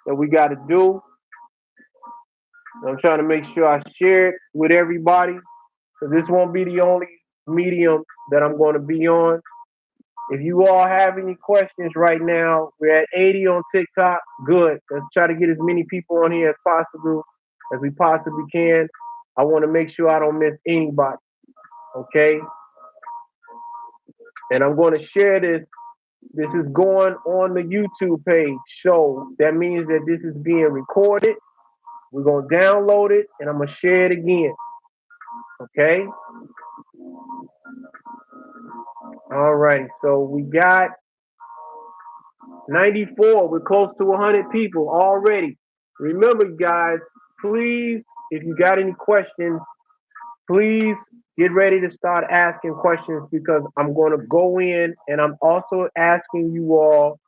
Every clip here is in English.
that we got to do. I'm trying to make sure I share it with everybody because this won't be the only medium that I'm going to be on. If you all have any questions right now, we're at 80 on TikTok. Good. Let's try to get as many people on here as possible as we possibly can. I want to make sure I don't miss anybody. Okay. And I'm going to share this. This is going on the YouTube page. So that means that this is being recorded. We're going to download it and I'm going to share it again. Okay. All right. So we got 94. We're close to 100 people already. Remember, guys, please, if you got any questions, please get ready to start asking questions because I'm going to go in and I'm also asking you all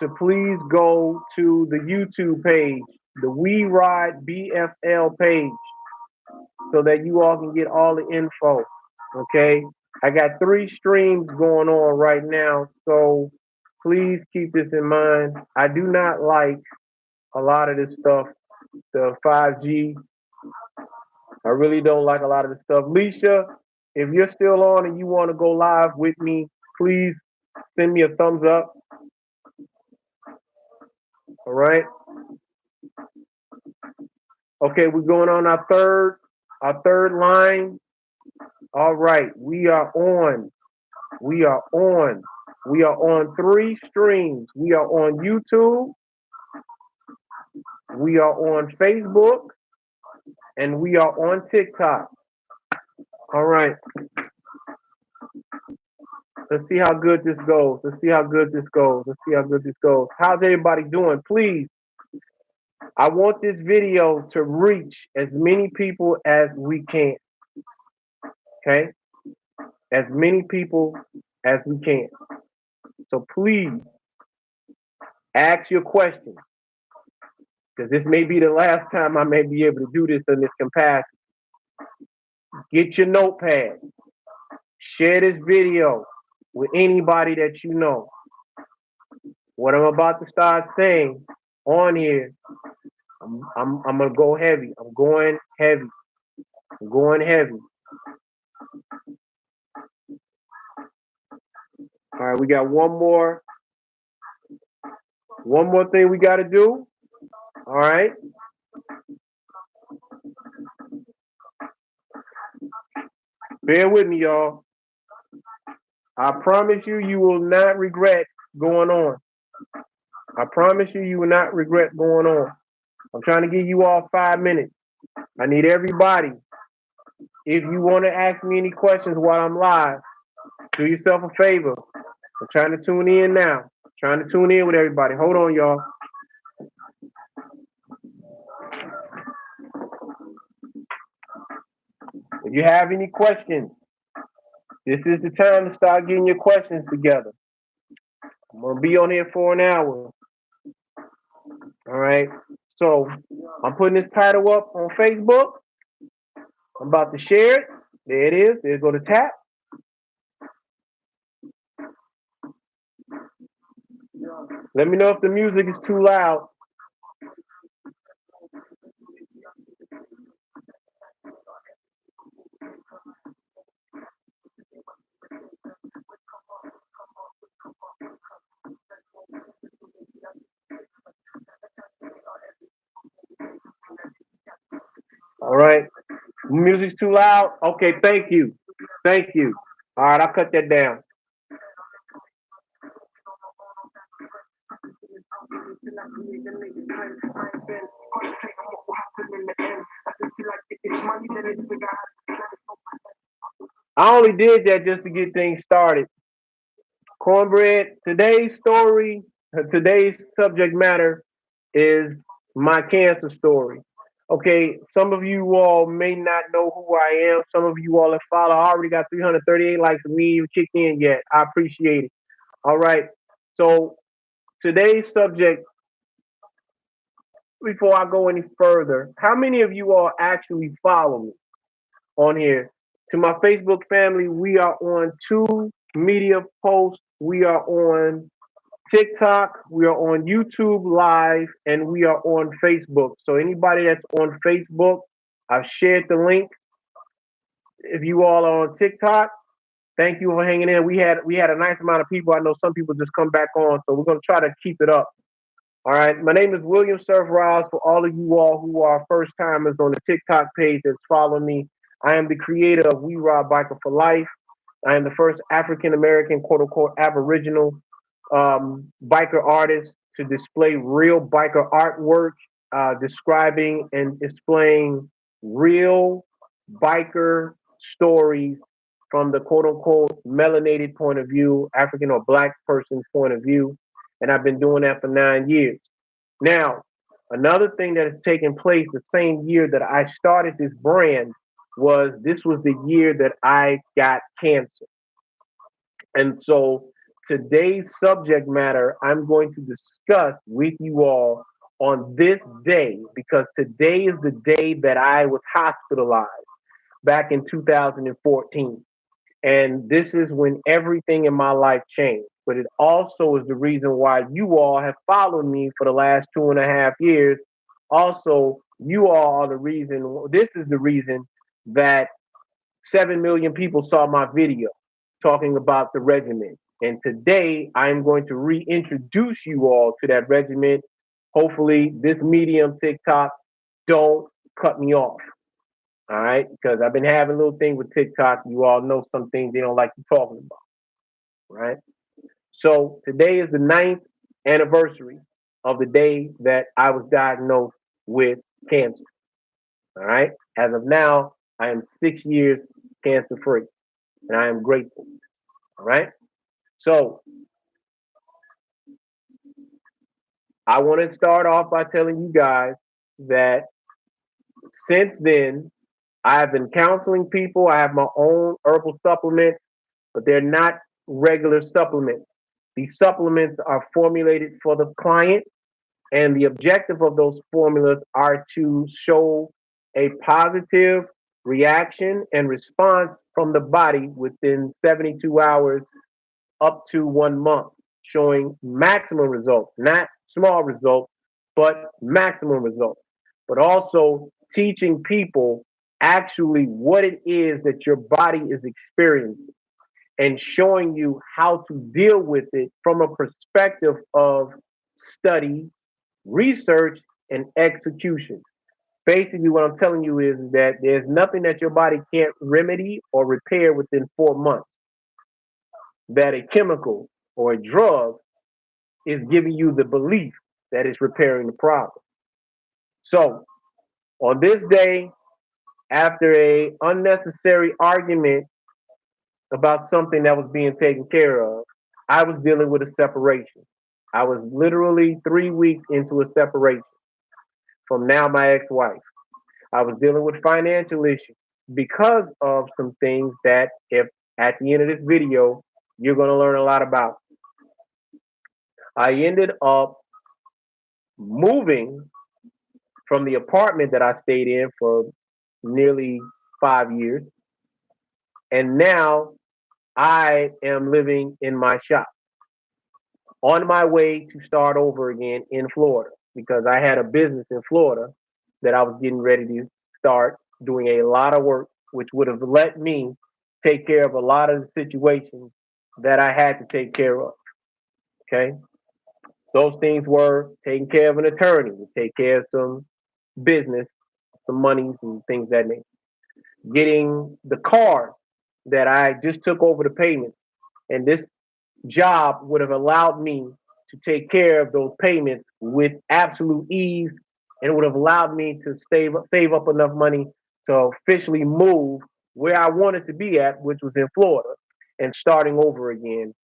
to please go to the YouTube page, the We Ride B.F.L page, so that you all can get all the info. Okay? I got 3 streams going on right now, so please keep this in mind. I do not like a lot of this stuff, the 5G. I really don't like a lot of this stuff. Leisha, if you're still on and you want to go live with me, please send me a thumbs up. All right. Okay, we're going on our third line. All right, we are on. We are on. We are on 3 streams. We are on YouTube. We are on Facebook. And we are on TikTok. All right. Let's see how good this goes. Let's see how good this goes. Let's see how good this goes. How's everybody doing? Please, I want this video to reach as many people as we can. Okay? As many people as we can. So please ask your questions. Because this may be the last time I may be able to do this in this capacity. Get your notepad. Share this video with anybody that you know. What I'm about to start saying on here, I'm gonna go heavy. I'm going heavy. I'm going heavy. All right, we got one more thing we got to do. All right. Bear with me, y'all. I promise you, you will not regret going on. I promise you, you will not regret going on. I'm trying to give you all 5 minutes. I need everybody. If you want to ask me any questions while I'm live, do yourself a favor. I'm trying to tune in now. I'm trying to tune in with everybody. Hold on, y'all. If you have any questions, this is the time to start getting your questions together. I'm going to be on here for an hour. All right. So I'm putting this title up on Facebook. I'm about to share it. There it is. There's go to tap. Let me know if the music is too loud. All right. Music's too loud. Okay, thank you. Thank you. All right, I'll cut that down. I only did that just to get things started. Cornbread, today's subject matter is my cancer story. Okay, some of you all may not know who I am. Some of you all have followed. I already got 338 likes and we ain't even kicked in yet. I appreciate it. All right. So today's subject, before I go any further, how many of you all actually follow me on here? To my Facebook family, we are on 2 media posts. We are on TikTok, we are on YouTube Live, and we are on Facebook. So anybody that's on Facebook, I've shared the link. If you all are on TikTok, thank you for hanging in. We had a nice amount of people. I know some people just come back on, so we're gonna try to keep it up. All right. My name is William Surf Ross. For all of you all who are first timers on the TikTok page that's following me, I am the creator of We Ride Biker for Life. I am the first African American, quote unquote, Aboriginal biker artist to display real biker artwork, describing and displaying real biker stories from the quote unquote melanated point of view, African or black person's point of view. And I've been doing that for 9 years. Now, another thing that has taken place the same year that I started this brand was this was the year that I got cancer. And so today's subject matter I'm going to discuss with you all on this day because today is the day that I was hospitalized back in 2014. And this is when everything in my life changed. But it also is the reason why you all have followed me for the last 2.5 years. Also, you all are the reason, this is the reason that 7 million people saw my video talking about the regiment. And today I'm going to reintroduce you all to that regiment. Hopefully, this medium TikTok don't cut me off. All right, because I've been having a little thing with TikTok. You all know some things they don't like you talking about, right? So today is the ninth anniversary of the day that I was diagnosed with cancer. All right, as of now, I am 6 years cancer free, and I am grateful. All right, so I want to start off by telling you guys that since then, I've been counseling people. I have my own herbal supplements, but they're not regular supplements. These supplements are formulated for the client, and the objective of those formulas are to show a positive reaction and response from the body within 72 hours up to 1 month, showing maximum results, not small results, but maximum results. But also teaching people actually what it is that your body is experiencing and showing you how to deal with it from a perspective of study, research, and execution. Basically, what I'm telling you is that there's nothing that your body can't remedy or repair within 4 months. That a chemical or a drug is giving you the belief that it's repairing the problem. So, on this day, after a unnecessary argument about something that was being taken care of, I was dealing with a separation. I was literally 3 weeks into a separation from now my ex-wife. I was dealing with financial issues because of some things that, if at the end of this video, you're going to learn a lot about. I ended up moving from the apartment that I stayed in for nearly 5 years, and now I am living in my shop on my way to start over again in Florida because I had a business in Florida that I was getting ready to start doing a lot of work, which would have let me take care of a lot of the situations that I had to take care of. Okay. Those things were taking care of an attorney, take care of some business, some monies and things that nature. Getting the car that I just took over the payment. And this job would have allowed me to take care of those payments with absolute ease and would have allowed me to save up enough money to officially move where I wanted to be at, which was in Florida, and starting over again.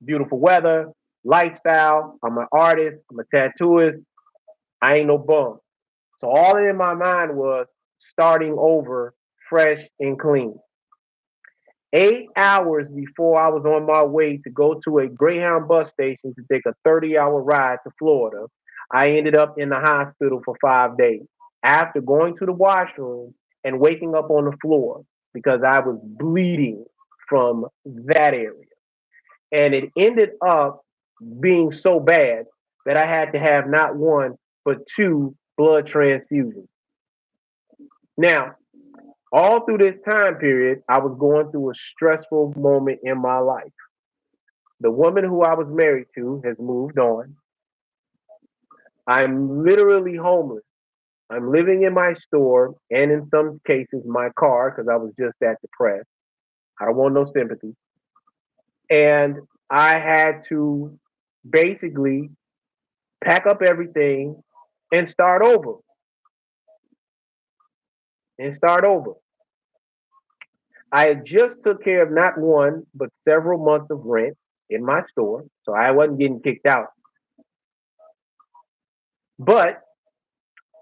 Beautiful weather, lifestyle. I'm an artist, I'm a tattooist, I ain't no bum. So all in my mind was starting over fresh and clean. 8 hours before I was on my way to go to a Greyhound bus station to take a 30-hour ride to Florida, I ended up in the hospital for 5 days after going to the washroom and waking up on the floor because I was bleeding from that area. And it ended up being so bad that I had to have not one but two blood transfusions. Now, all through this time period, I was going through a stressful moment in my life. The woman who I was married to has moved on. I'm literally homeless. I'm living in my store and in some cases my car because I was just that depressed. I don't want no sympathy. And I had to basically pack up everything and start over and start over. I had just took care of not one, but several months of rent in my store. So I wasn't getting kicked out. But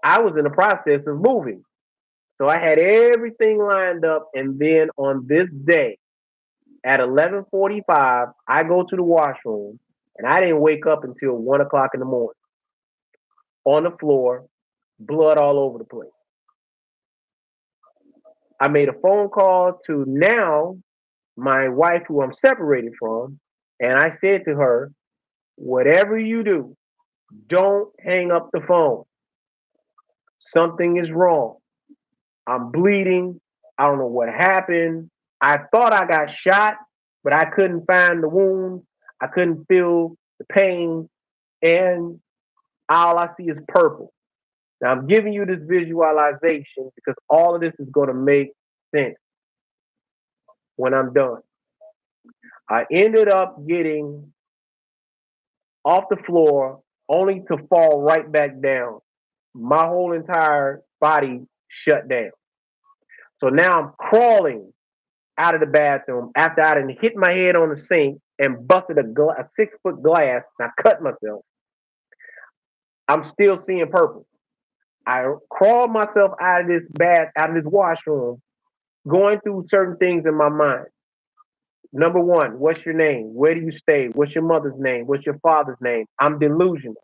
I was in the process of moving. So I had everything lined up. And then on this day at 11:45, I go to the washroom and I didn't wake up until 1 o'clock in the morning on the floor, blood all over the place. I made a phone call to now my wife, who I'm separated from, and I said to her, whatever you do, don't hang up the phone. Something is wrong. I'm bleeding. I don't know what happened. I thought I got shot, but I couldn't find the wound. I couldn't feel the pain. And all I see is purple. Now I'm giving you this visualization because all of this is going to make sense when I'm done. I ended up getting off the floor only to fall right back down. My whole entire body shut down. So now I'm crawling out of the bathroom after I done hit my head on the sink and busted a 6 foot glass and I cut myself. I'm still seeing purple. I crawled myself out of this out of this washroom, going through certain things in my mind. Number one, what's your name? Where do you stay? What's your mother's name? What's your father's name? I'm delusional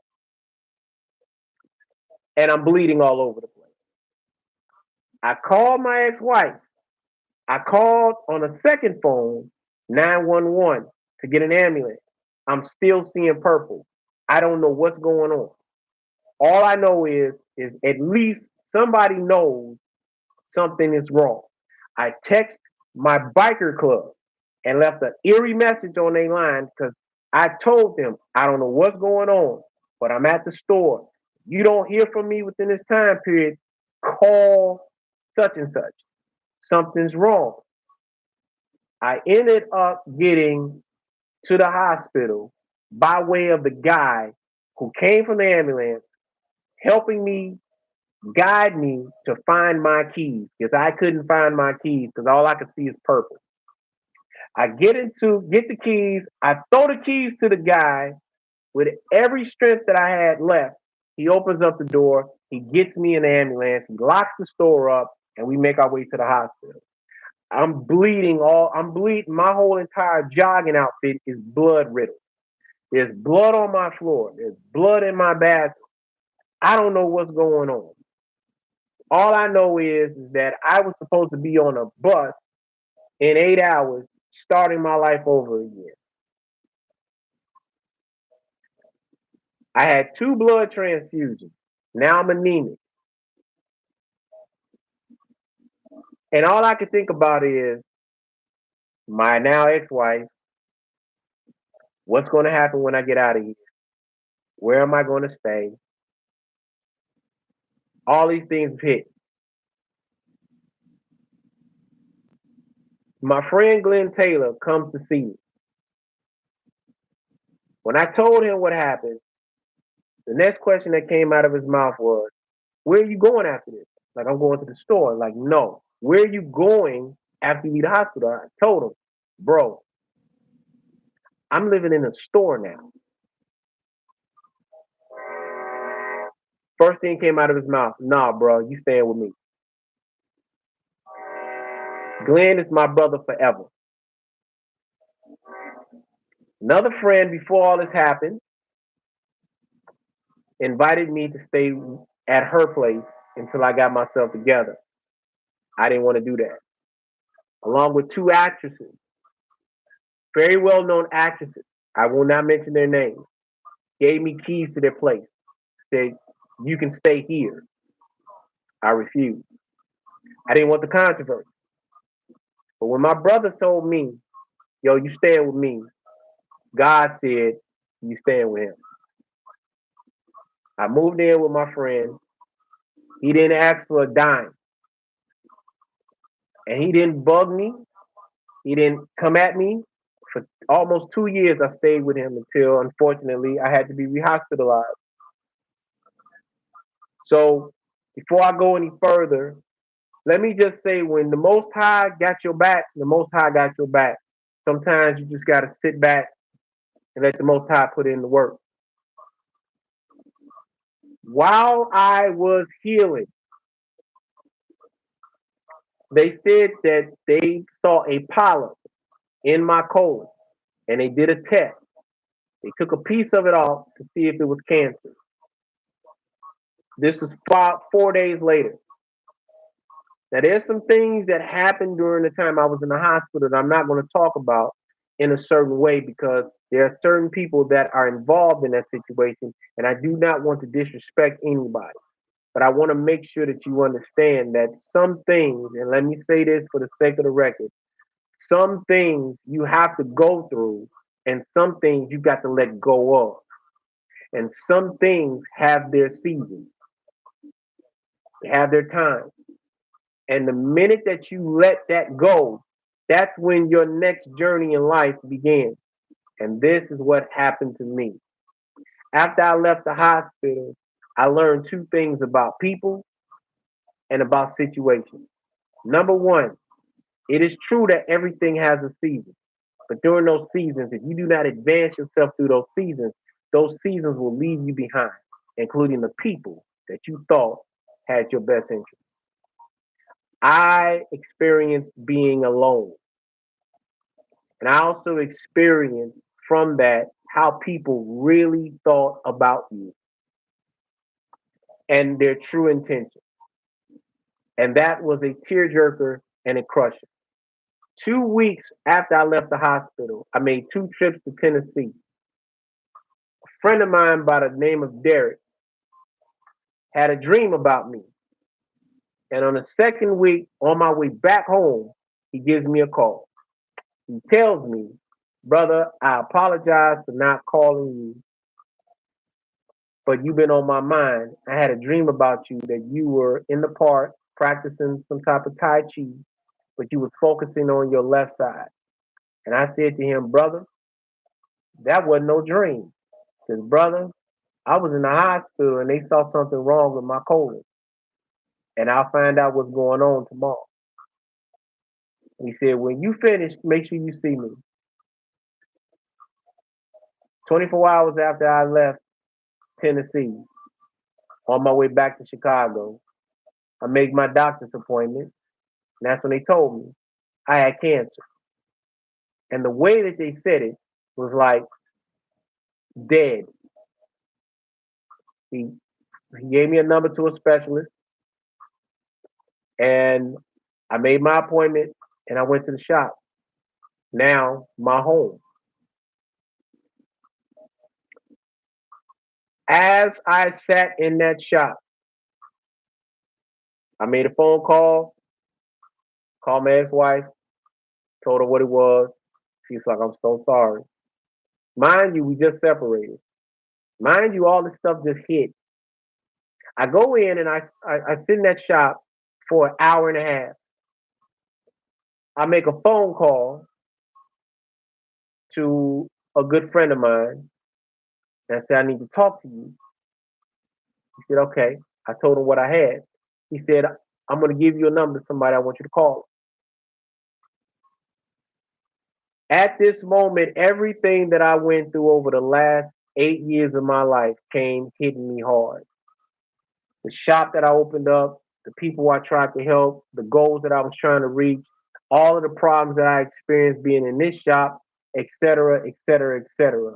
and I'm bleeding all over the place. I called my ex-wife. I called on a second phone, 911, to get an ambulance. I'm still seeing purple. I don't know what's going on. All I know is at least somebody knows something is wrong. I text my biker club and left an eerie message on their line because I told them I don't know what's going on, but I'm at the store. You don't hear from me within this time period, call such and such. Something's wrong. I ended up getting to the hospital by way of the guy who came from the ambulance, helping me, guide me to find my keys because I couldn't find my keys because all I could see is purple. I get the keys. I throw the keys to the guy with every strength that I had left. He opens up the door. He gets me in the ambulance. He locks the store up, and we make our way to the hospital. I'm bleeding all. I'm bleeding. My whole entire jogging outfit is blood riddled. There's blood on my floor. There's blood in my bathroom. I don't know what's going on. All I know is that I was supposed to be on a bus in 8 hours, starting my life over again. I had two blood transfusions. Now I'm anemic. And all I can think about is my now ex-wife, what's going to happen when I get out of here? Where am I going to stay? All these things hit. My friend Glenn Taylor comes to see me. When I told him what happened, the next question that came out of his mouth was, where are you going after this? Like, I'm going to the store. Like, no. Where are you going after you leave the hospital? I told him, bro, I'm living in a store now. First thing came out of his mouth, nah, bro, you staying with me. Glenn is my brother forever. Another friend, before all this happened, invited me to stay at her place until I got myself together. I didn't want to do that. Along with two actresses, very well known actresses. I will not mention their names. Gave me keys to their place. Said, you can stay here. I refused. I didn't want the controversy. But when my brother told me, yo, you staying with me, God said, you staying with him. I moved in with my friend. He didn't ask for a dime. And he didn't bug me. He didn't come at me. For almost 2 years, I stayed with him until, unfortunately, I had to be rehospitalized. So before I go any further, let me just say when the Most High got your back, the Most High got your back. Sometimes you just got to sit back and let the Most High put in the work. While I was healing, they said that they saw a polyp in my colon and they did a test. They took a piece of it off to see if it was cancer. This was 4 days later. Now, there's some things that happened during the time I was in the hospital that I'm not going to talk about in a certain way because there are certain people that are involved in that situation, and I do not want to disrespect anybody. But I want to make sure that you understand that some things, and let me say this for the sake of the record, some things you have to go through, and some things you got to let go of. And some things have their seasons, they have their time. And the minute that you let that go, that's when your next journey in life begins. And this is what happened to me. After I left the hospital, I learned two things about people and about situations. Number one, it is true that everything has a season. But during those seasons, if you do not advance yourself through those seasons will leave you behind, including the people that you thought had your best interest. I experienced being alone. And I also experienced from that how people really thought about you and their true intention. And that was a tearjerker and a crusher. 2 weeks after I left the hospital, I made two trips to Tennessee. A friend of mine by the name of Derek had a dream about me. And on the second week, on my way back home, he gives me a call. He tells me, brother, I apologize for not calling you, but you've been on my mind. I had a dream about you that you were in the park practicing some type of Tai Chi, but you was focusing on your left side. And I said to him, brother, that wasn't no dream. Because, brother, I was in the hospital and they saw something wrong with my colon. And I'll find out what's going on tomorrow. He said, when you finish, make sure you see me. 24 hours after I left Tennessee, on my way back to Chicago, I made my doctor's appointment. And that's when they told me I had cancer. And the way that they said it was like dead. He, he gave me a number to a specialist and I made my appointment and I went to the shop. Now, my home. As I sat in that shop, I made a phone call, called my ex-wife, told her what it was. She's like, I'm so sorry. Mind you, we just separated. Mind you, all this stuff just hit. I go in and I sit in that shop for an hour and a half. I make a phone call to a good friend of mine and I said, I need to talk to you. He said, okay. I told him what I had. He said, I'm going to give you a number to somebody I want you to call. At this moment, everything that I went through over the last 8 years of my life came hitting me hard. The shop that I opened up, the people I tried to help, the goals that I was trying to reach, all of the problems that I experienced being in this shop, et cetera, et cetera, et cetera.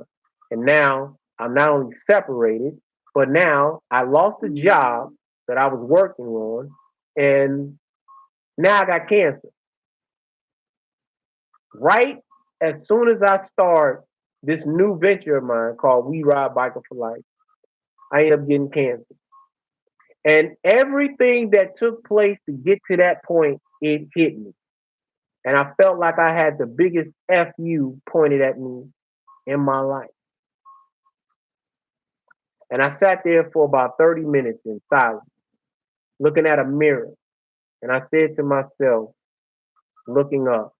And now I'm not only separated, but now I lost the job that I was working on, and now I got cancer. Right as soon as I start this new venture of mine called We Ride Biker for Life. I ended up getting cancer. And everything that took place to get to that point, it hit me. And I felt like I had the biggest FU pointed at me in my life. And I sat there for about 30 minutes in silence, looking at a mirror. And I said to myself, looking up,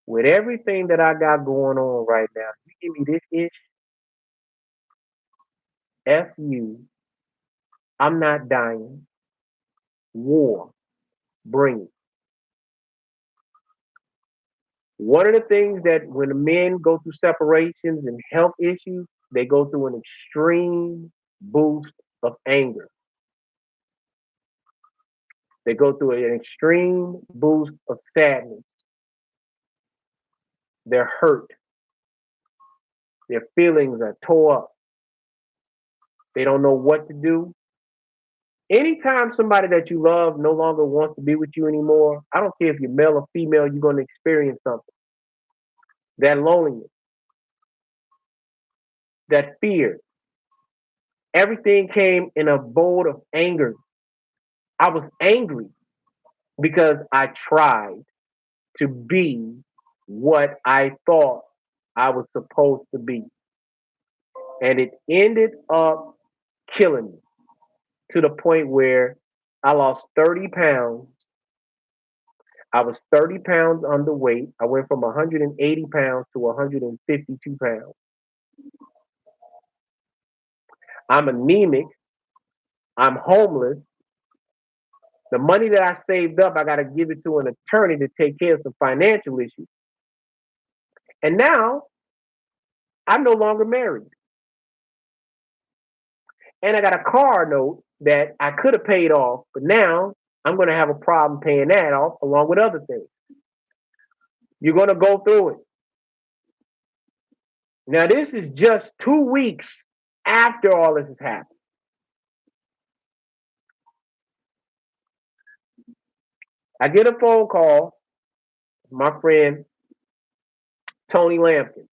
with everything that I got going on right now, you give me this ish, FU, I'm not dying. War, bring it. One of the things that when men go through separations and health issues, they go through an extreme boost of anger. They go through an extreme boost of sadness. They're hurt. Their feelings are tore up. They don't know what to do. Anytime somebody that you love no longer wants to be with you anymore, I don't care if you're male or female, you're going to experience something. That loneliness, that fear, everything came in a bowl of anger. I was angry because I tried to be what I thought I was supposed to be. And it ended up killing me to the point where I lost 30 pounds. I was 30 pounds underweight. I went from 180 pounds to 152 pounds. I'm anemic. I'm homeless. The money that I saved up, I got to give it to an attorney to take care of some financial issues. And now I'm no longer married. And I got a car note that I could have paid off, but now I'm going to have a problem paying that off along with other things. You're going to go through it. Now, this is just 2 weeks after all this has happened. I get a phone call from my friend Tony Lampkin.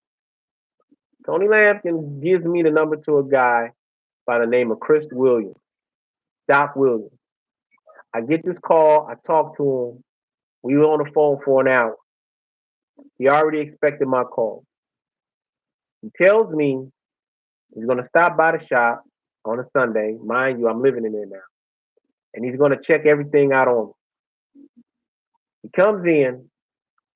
Tony Lampkin gives me the number to a guy by the name of Chris Williams, Doc Williams. I get this call. I talk to him. We were on the phone for an hour. He already expected my call. He tells me he's going to stop by the shop on a Sunday. Mind you, I'm living in there now. And he's going to check everything out on me. He comes in.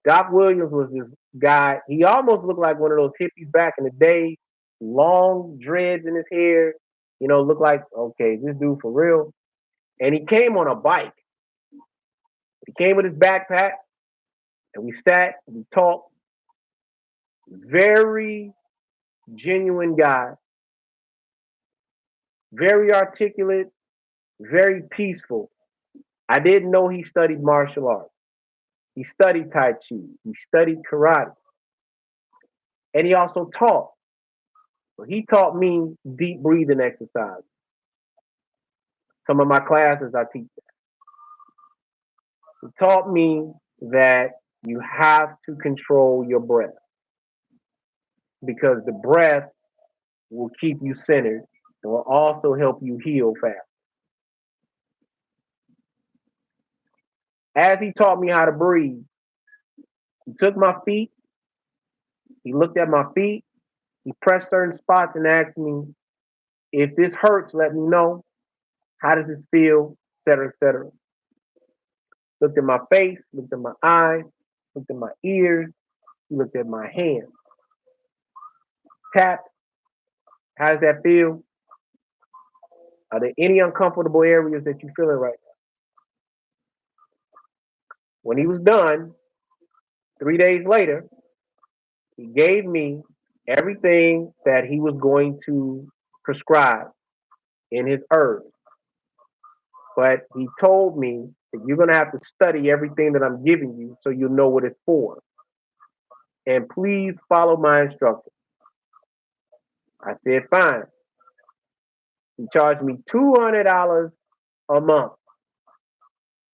Doc Williams was this guy. He almost looked like one of those hippies back in the day, long dreads in his hair. Looked like, okay, this dude for real. And he came on a bike. He came with his backpack, and we sat, and we talked. Very genuine guy, very articulate, very peaceful. I didn't know he studied martial arts. He studied Tai Chi. He studied karate. And he also taught. So he taught me deep breathing exercises. Some of my classes I teach. He taught me that you have to control your breath because the breath will keep you centered and will also help you heal fast. As he taught me how to breathe, he took my feet, he looked at my feet, he pressed certain spots and asked me, if this hurts, let me know. How does it feel? Et cetera, et cetera. Looked at my face, looked at my eyes, looked at my ears, he looked at my hands. Tapped. How does that feel? Are there any uncomfortable areas that you feeling right now? When he was done, 3 days later, he gave me everything that he was going to prescribe in his herbs. But he told me that you're going to have to study everything that I'm giving you so you'll know what it's for. And please follow my instructions. I said, fine. He charged me $200 a month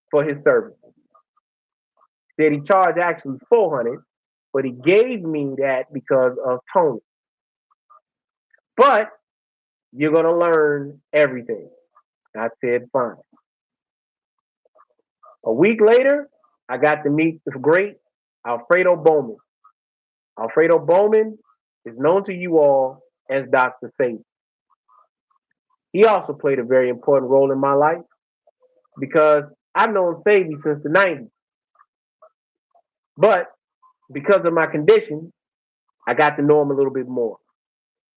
for his services. Said he charged actually $400, but he gave me that because of Tony. But you're going to learn everything. I said, fine. A week later, I got to meet the great Alfredo Bowman. Alfredo Bowman is known to you all as Dr. Satan. He also played a very important role in my life because I've known Sadie since the 90s. But because of my condition, I got to know him a little bit more.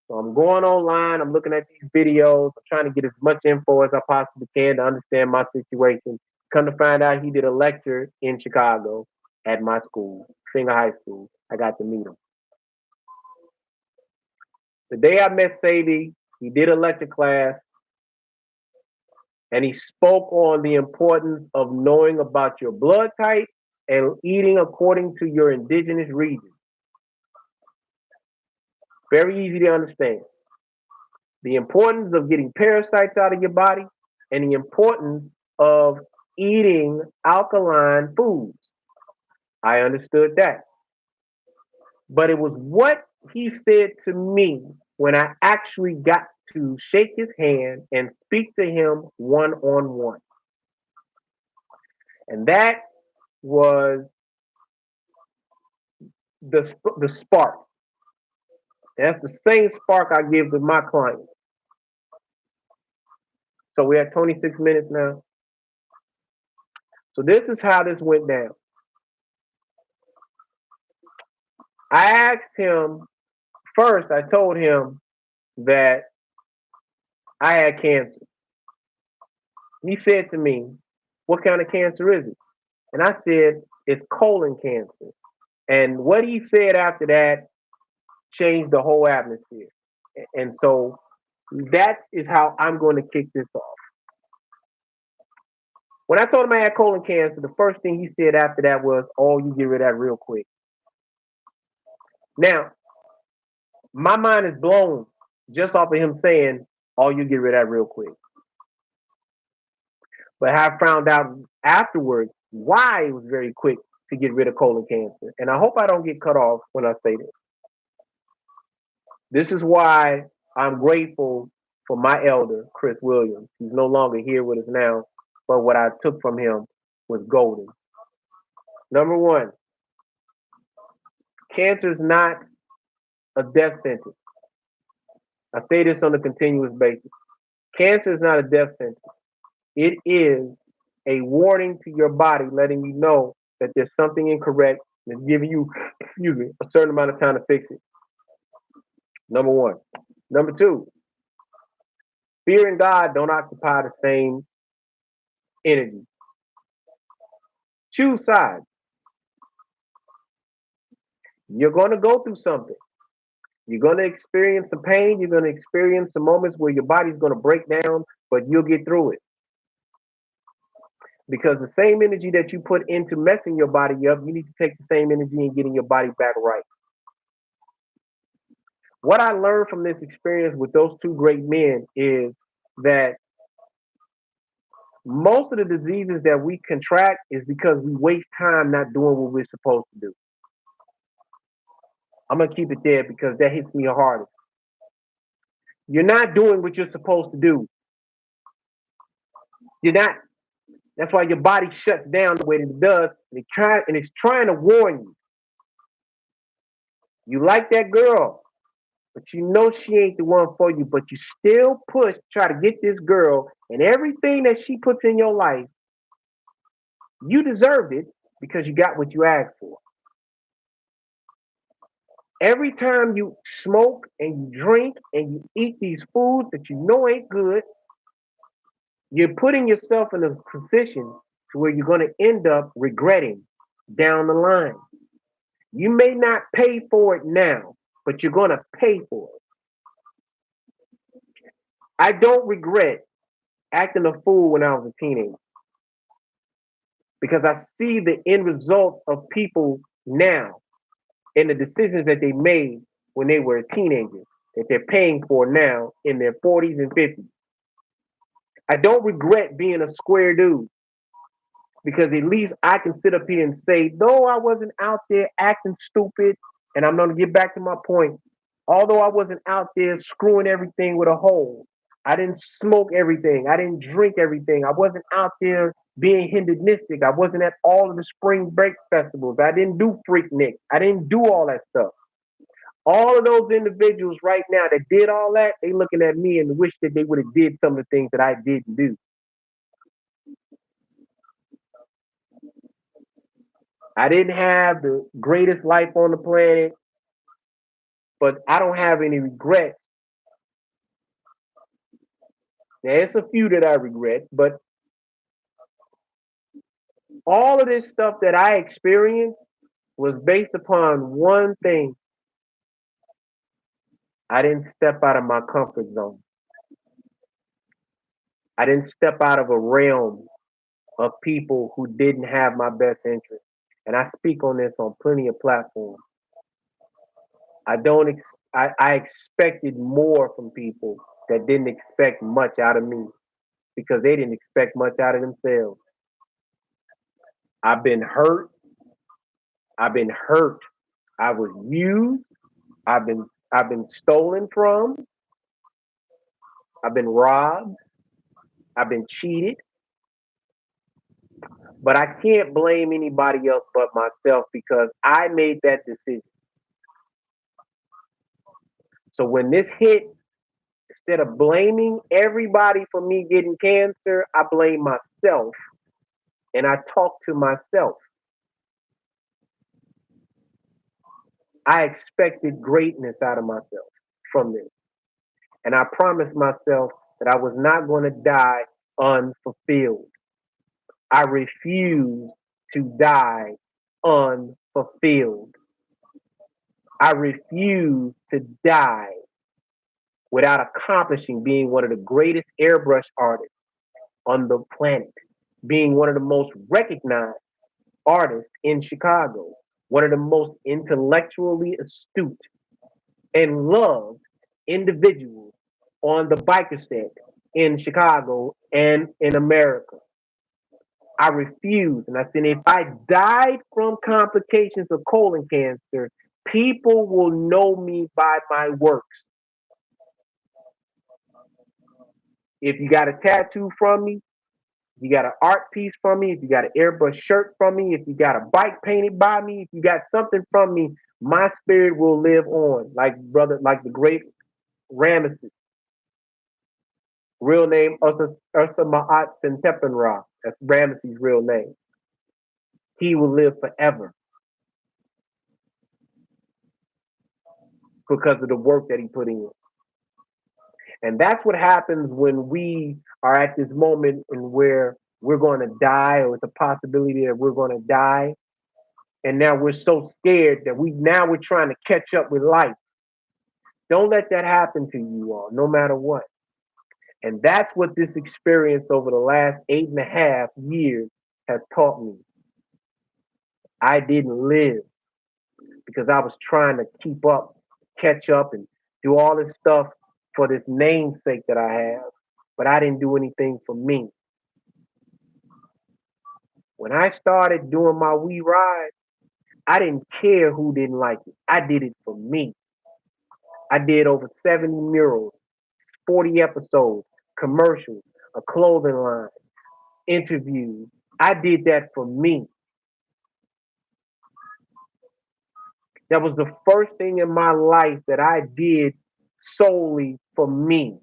So I'm going online, I'm looking at these videos, I'm trying to get as much info as I possibly can to understand my situation. Come to find out he did a lecture in Chicago at my school, Singer High School. I got to meet him. The day I met Sadie, he did a lecture class and he spoke on the importance of knowing about your blood type and eating according to your indigenous region. Very easy to understand. The importance of getting parasites out of your body and the importance of eating alkaline foods. I understood that. But it was what he said to me when I actually got to shake his hand and speak to him one on one. And that was the spark. That's the same spark I give to my clients. So we're at 26 minutes now. So this is how this went down. I asked him first, I told him that I had cancer. He said to me, "What kind of cancer is it?" And I said, "It's colon cancer." And what he said after that changed the whole atmosphere. And so that is how I'm going to kick this off. When I told him I had colon cancer, the first thing he said after that was, "Oh, you get rid of that real quick." Now, my mind is blown just off of him saying, "Oh, you get rid of that real quick." But I found out afterwards why it was very quick to get rid of colon cancer. And I hope I don't get cut off when I say this. This is why I'm grateful for my elder, Chris Williams. He's no longer here with us now, but what I took from him was golden. Number one, cancer is not a death sentence. I say this on a continuous basis. Cancer is not a death sentence. It is a warning to your body, letting you know that there's something incorrect and it's giving you, excuse me, a certain amount of time to fix it. Number one. Number two, fear and God don't occupy the same energy. Choose sides. You're going to go through something. You're going to experience some pain. You're going to experience some moments where your body's going to break down, but you'll get through it. Because the same energy that you put into messing your body up, you need to take the same energy and getting your body back right. What I learned from this experience with those two great men is that most of the diseases that we contract is because we waste time not doing what we're supposed to do. I'm going to keep it there because that hits me hardest. You're not doing what you're supposed to do. You're not. That's why your body shuts down the way that it does, and it's trying to warn you. You like that girl, but you know she ain't the one for you, but you still push, try to get this girl, and everything that she puts in your life, you deserved it because you got what you asked for. Every time you smoke and you drink and you eat these foods that you know ain't good, you're putting yourself in a position to where you're going to end up regretting down the line. You may not pay for it now, but you're going to pay for it. I don't regret acting a fool when I was a teenager because I see the end result of people now and the decisions that they made when they were a teenager that they're paying for now in their 40s and 50s. I don't regret being a square dude because at least I can sit up here and say, though I wasn't out there acting stupid, and I'm going to get back to my point, although I wasn't out there screwing everything with a hole, I didn't smoke everything, I didn't drink everything, I wasn't out there being hedonistic, I wasn't at all of the spring break festivals, I didn't do Freaknik, I didn't do all that stuff. All of those individuals right now that did all that, they looking at me and wish that they would have did some of the things that I didn't do. I didn't have the greatest life on the planet, but I don't have any regrets. There's a few that I regret, but all of this stuff that I experienced was based upon one thing. I didn't step out of my comfort zone. I didn't step out of a realm of people who didn't have my best interest. And I speak on this on plenty of platforms. I don't. I expected more from people that didn't expect much out of me because they didn't expect much out of themselves. I've been hurt. I've been hurt. I was used. I've been stolen from. I've been robbed. I've been cheated. But I can't blame anybody else but myself because I made that decision. So when this hit, instead of blaming everybody for me getting cancer, I blame myself and I talk to myself. I expected greatness out of myself from this. And I promised myself that I was not going to die unfulfilled. I refuse to die unfulfilled. I refuse to die without accomplishing being one of the greatest airbrush artists on the planet, being one of the most recognized artists in Chicago, one of the most intellectually astute and loved individuals on the biker set in Chicago and in America. I refuse. And I said, if I died from complications of colon cancer, people will know me by my works. If you got a tattoo from me, if you got an art piece from me, if you got an airbrush shirt from me, if you got a bike painted by me, if you got something from me, my spirit will live on. Like the great Ramesses, real name Ursa Ma'at Sentepenra. That's Ramesses' real name. He will live forever because of the work that he put in. And that's what happens when we are at this moment in where we're going to die, or it's a possibility that we're going to die. And now we're so scared that we're trying to catch up with life. Don't let that happen to you all, no matter what. And that's what this experience over the last 8.5 years has taught me. I didn't live because I was trying to keep up, catch up, and do all this stuff for this namesake that I have. But I didn't do anything for me. When I started doing my We Ride, I didn't care who didn't like it. I did it for me. I did over 70 murals, 40 episodes, commercials, a clothing line, interviews. I did that for me. That was the first thing in my life that I did solely for me.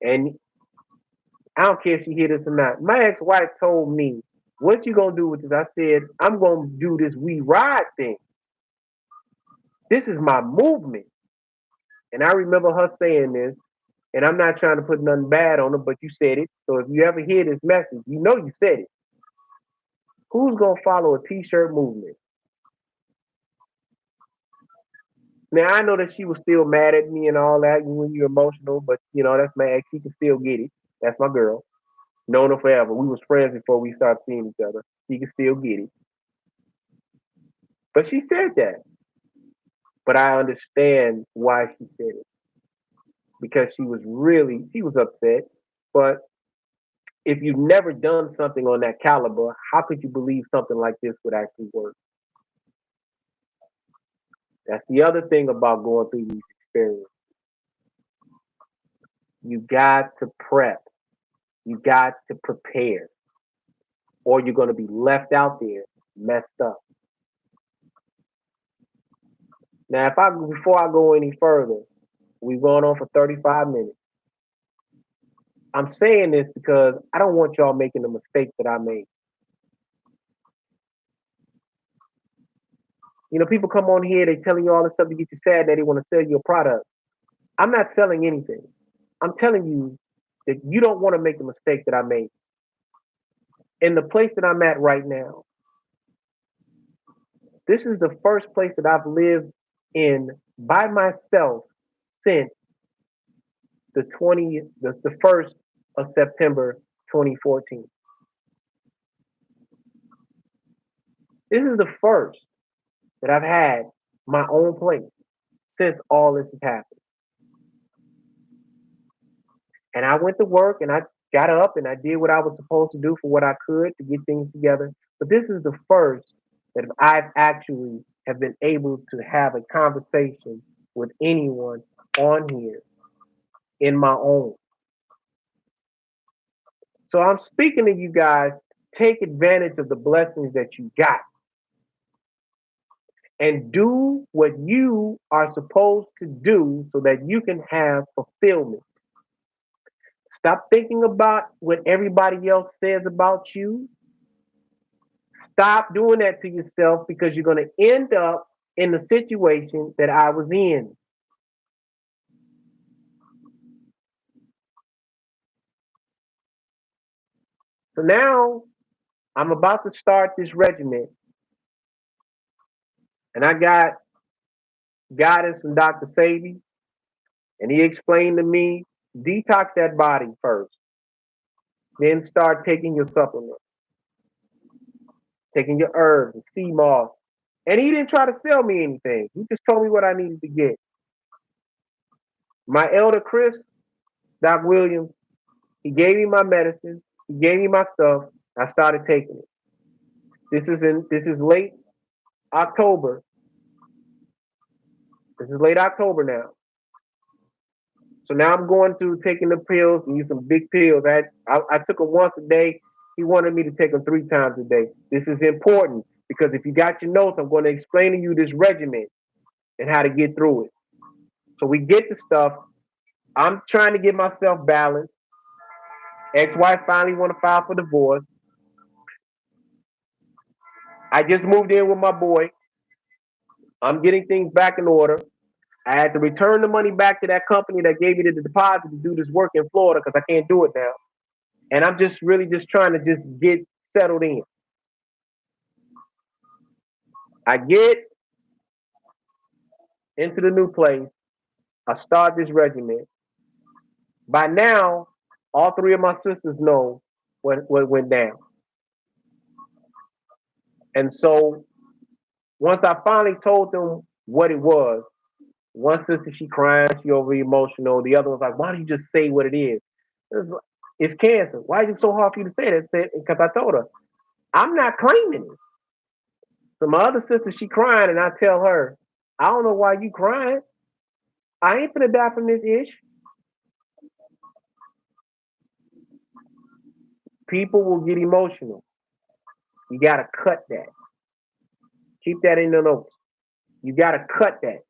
And I don't care if she hear this or not. My ex-wife told me, "What you gonna do with this?" I said, "I'm gonna do this We Ride thing. This is my movement." And I remember her saying this, and I'm not trying to put nothing bad on her, but you said it. So if you ever hear this message, you know you said it. Who's gonna follow a t-shirt movement? Now I know that she was still mad at me and all that when you're emotional, but that's my ex. She can still get it. That's my girl. Known her forever. We was friends before we started seeing each other. She can still get it. But she said that. But I understand why she said it. Because she was upset. But If you've never done something on that caliber, how could you believe something like this would actually work? That's the other thing about going through these experiences. You got to prep. You got to prepare, or you're going to be left out there messed up. Now, if I before I go any further, we've gone on for 35 minutes. I'm saying this because I don't want y'all making the mistake that I made. People come on here, they telling you all this stuff to get you sad that they want to sell you a product. I'm not selling anything. I'm telling you that you don't want to make the mistake that I made. In the place that I'm at right now, this is the first place that I've lived in by myself since the 1st of September 2014. This is the first that I've had my own place since all this has happened. And I went to work and I got up and I did what I was supposed to do for what I could to get things together. But this is the first that I've actually have been able to have a conversation with anyone on here in my own. So I'm speaking to you guys. Take advantage of the blessings that you got and do what you are supposed to do so that you can have fulfillment. Stop thinking about what everybody else says about you. Stop doing that to yourself because you're going to end up in the situation that I was in. So now I'm about to start this regimen, and I got guidance from Dr. Sadie, and he explained to me detox that body first, then start taking your supplements, taking your herbs and sea moss. And he didn't try to sell me anything. He just told me what I needed to get. My elder Chris, Doc Williams, he gave me my medicine. He gave me my stuff. I started taking it. This is late October. This is late October now. So now I'm going through taking the pills and use some big pills. I took them once a day. He wanted me to take them 3 times a day. This is important because if you got your notes, I'm going to explain to you this regimen and how to get through it. So we get the stuff. I'm trying to get myself balanced. Ex-wife finally want to file for divorce. I just moved in with my boy. I'm getting things back in order. I had to return the money back to that company that gave me the deposit to do this work in Florida because I can't do it now. And I'm just really just trying to just get settled in. I get into the new place. I start this regimen. By now, all 3 of my sisters know what went down. And so once I finally told them what it was, one sister she crying, she over emotional. The other was like, "Why don't you just say what it is? It's cancer. Why is it so hard for you to say that?" Because I told her I'm not claiming it. So my other sister she crying, and I tell her, "I don't know why you crying. I ain't gonna die from this ish." People will get emotional. You gotta cut that. Keep that in the notes. You gotta cut that.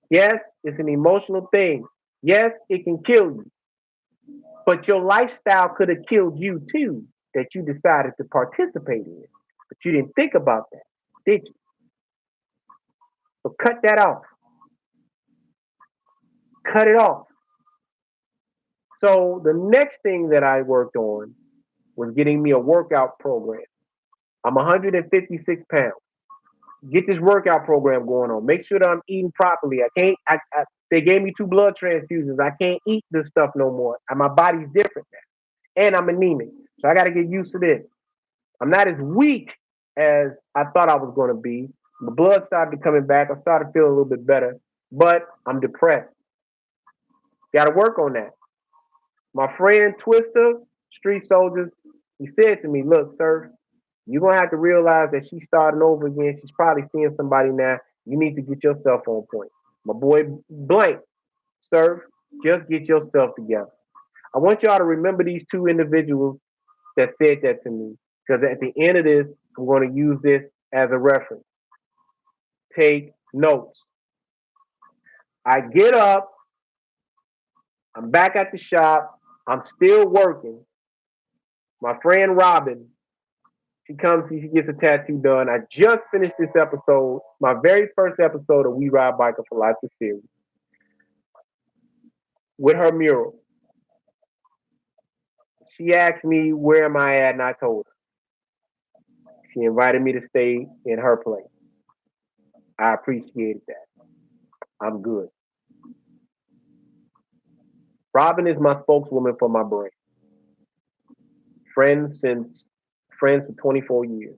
Yes, it's an emotional thing. Yes, it can kill you. But your lifestyle could have killed you too, that you decided to participate in. But you didn't think about that, did you? So cut that off. Cut it off. So the next thing that I worked on was getting me a workout program. I'm 156 pounds. Get this workout program going on. Make sure that I'm eating properly. I can't. They gave me 2 blood transfusions. I can't eat this stuff no more. And my body's different now, and I'm anemic, so I got to get used to this. I'm not as weak as I thought I was going to be. The blood started coming back. I started feeling a little bit better, but I'm depressed. Got to work on that. My friend Twister, street soldiers. He said to me, "Look, sir, you're gonna have to realize that she's starting over again. She's probably seeing somebody now. You need to get yourself on point." My boy Blank, sir, just get yourself together. I want y'all to remember these two individuals that said that to me, because at the end of this, I'm going to use this as a reference. Take notes. I get up, I'm back at the shop, I'm still working. My friend Robin, she comes, she gets a tattoo done. I just finished this episode, my very first episode of We Ride Biker for Life, the series, with her mural. She asked me where am I at, and I told her. She invited me to stay in her place. I appreciated that. I'm good. Robin is my spokeswoman for my brand. Friends since friends for 24 years,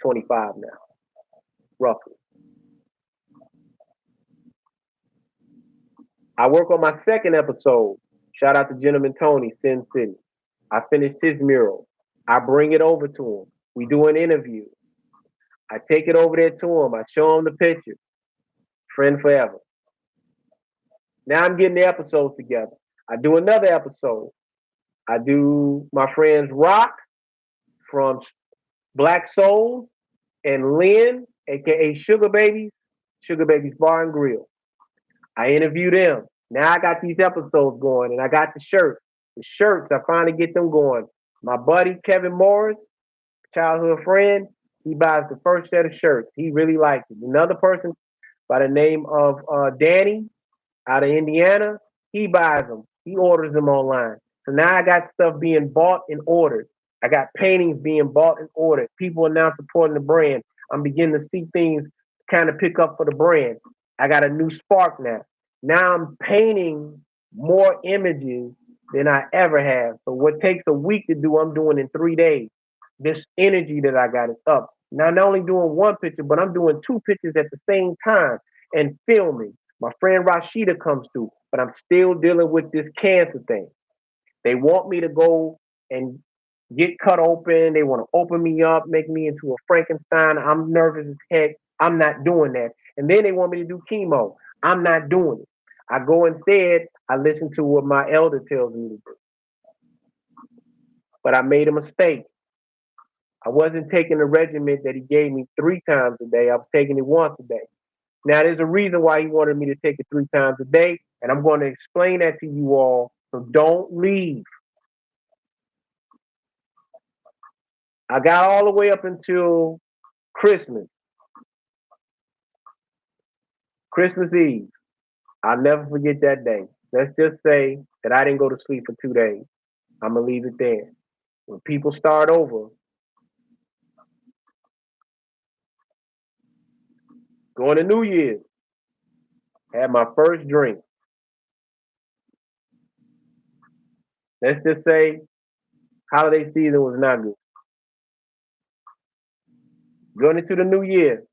25 now, roughly. I work on my second episode. Shout out to Gentleman Tony, Sin City. I finished his mural. I bring it over to him. We do an interview. I take it over there to him. I show him the picture. Friend forever. Now I'm getting the episodes together. I do another episode. I do my friends Rock from Black Souls and Lynn, aka Sugar Babies Bar and Grill. I interview them. Now I got these episodes going, and I got the shirts. The shirts, I finally get them going. My buddy Kevin Morris, childhood friend, he buys the first set of shirts. He really likes it. Another person by the name of Danny out of Indiana, he buys them. He orders them online. So now I got stuff being bought and ordered. I got paintings being bought and ordered. People are now supporting the brand. I'm beginning to see things kind of pick up for the brand. I got a new spark now. Now I'm painting more images than I ever have. So what takes a week to do, I'm doing in 3 days. This energy that I got is up. Now not only doing one picture, but I'm doing two pictures at the same time and filming. My friend Rashida comes through, but I'm still dealing with this cancer thing. They want me to go and get cut open. They want to open me up, make me into a Frankenstein. I'm nervous as heck. I'm not doing that. And then they want me to do chemo. I'm not doing it. I go instead, I listen to what my elder tells me to do. But I made a mistake. I wasn't taking the regimen that he gave me 3 times a day. I was taking it once a day. Now, there's a reason why he wanted me to take it 3 times a day, and I'm going to explain that to you all. So don't leave. I got all the way up until Christmas, Christmas Eve. I'll never forget that day. Let's just say that I didn't go to sleep for 2 days. I'm gonna leave it there. When people start over, going to New Year's, had my first drink. Let's just say holiday season was not good. Going into the new year,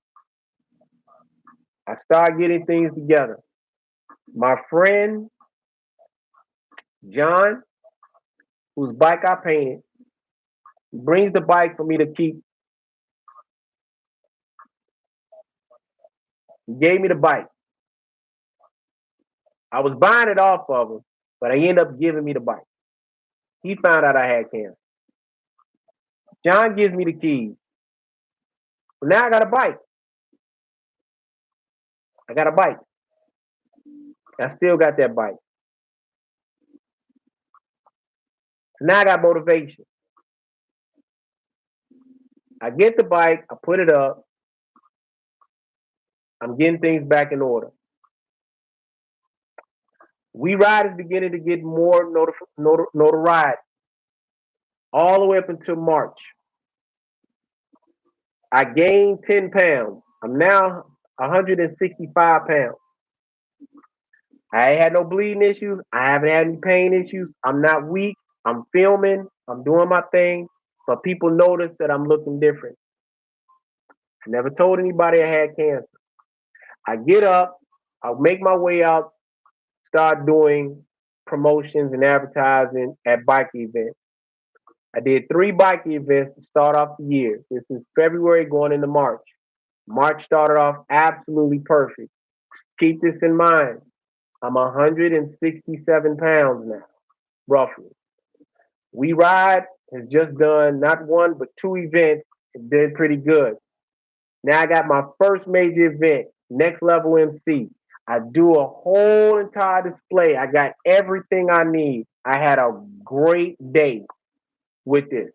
I start getting things together. My friend John, whose bike I painted, brings the bike for me to keep. He gave me the bike. I was buying it off of him, but he ended up giving me the bike. He found out I had cancer. John gives me the keys. But now I got a bike. I got a bike. I still got that bike. So now I got motivation. I get the bike, I put it up, I'm getting things back in order. We Ride is beginning to get more notoriety all the way up until March. I gained 10 pounds. I'm now 165 pounds. I ain't had no bleeding issues. I haven't had any pain issues. I'm not weak. I'm filming. I'm doing my thing. But people notice that I'm looking different. I never told anybody I had cancer. I get up. I make my way out. Start doing promotions and advertising at bike events. I did 3 bike events to start off the year. This is February going into March. March started off absolutely perfect. Keep this in mind. I'm 167 pounds now, roughly. We Ride has just done not one but 2 events and did pretty good. Now I got my first major event, Next Level MC. I do a whole entire display. I got everything I need. I had a great day with this,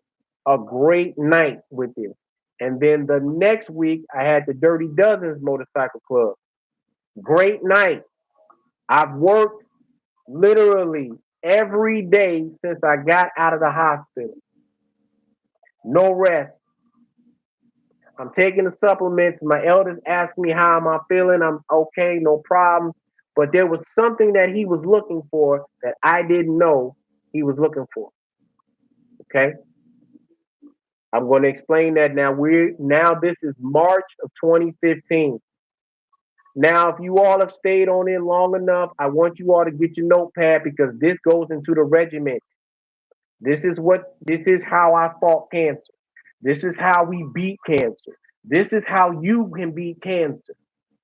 a great night with this. And then the next week, I had the Dirty Dozens Motorcycle Club. Great night. I've worked literally every day since I got out of the hospital. No rest. I'm taking the supplements. My elders asked me how am I feeling. I'm okay, no problem. But there was something that he was looking for that I didn't know he was looking for. Okay, I'm going to explain that now. This is March of 2015. Now, if you all have stayed on in long enough, I want you all to get your notepad because this goes into the regiment. This is how I fought cancer. This is how we beat cancer. This is how you can beat cancer.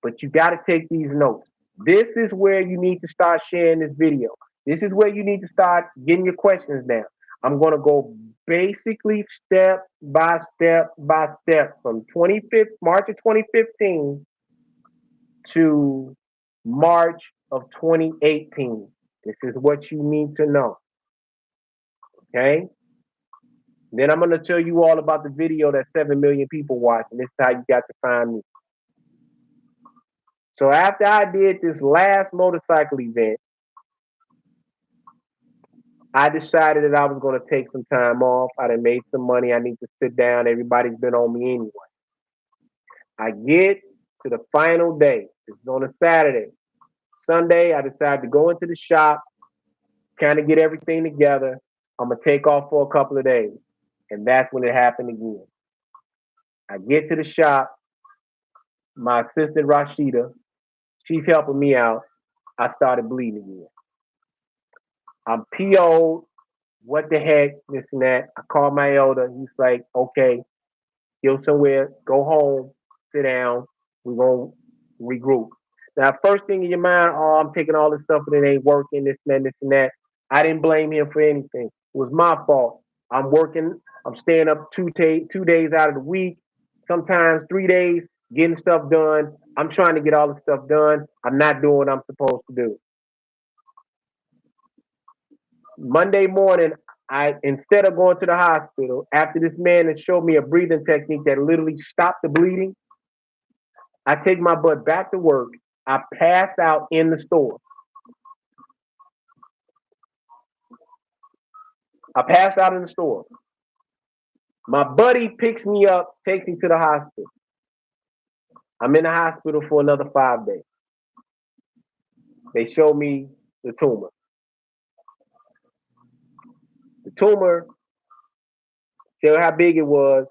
But you got to take these notes. This is where you need to start sharing this video. This is where you need to start getting your questions down. I'm going to go basically step by step from March of 2015 to March of 2018. This is what you need to know. Okay? Then I'm going to tell you all about the video that 7 million people watched, and this is how you got to find me. So after I did this last motorcycle event, I decided that I was going to take some time off. I done made some money. I need to sit down. Everybody's been on me anyway. I get to the final day. It's on a Saturday. Sunday, I decided to go into the shop, kind of get everything together. I'm going to take off for a couple of days. And that's when it happened again. I get to the shop. My assistant, Rashida, she's helping me out. I started bleeding again. I'm PO'd. What the heck? This and that. I called my elder. He's like, okay, go somewhere, go home, sit down. We're going to regroup. Now, first thing in your mind, oh, I'm taking all this stuff and it ain't working, this and that, this and that. I didn't blame him for anything. It was my fault. I'm working. I'm staying up 2 days out of the week, sometimes 3 days, getting stuff done. I'm trying to get all the stuff done. I'm not doing what I'm supposed to do. Monday morning, I instead of going to the hospital, after this man had showed me a breathing technique that literally stopped the bleeding, I take my butt back to work. I passed out in the store. I passed out in the store. My buddy picks me up, takes me to the hospital. I'm in the hospital for another 5 days. They show me the tumor. The tumor, show how big it was,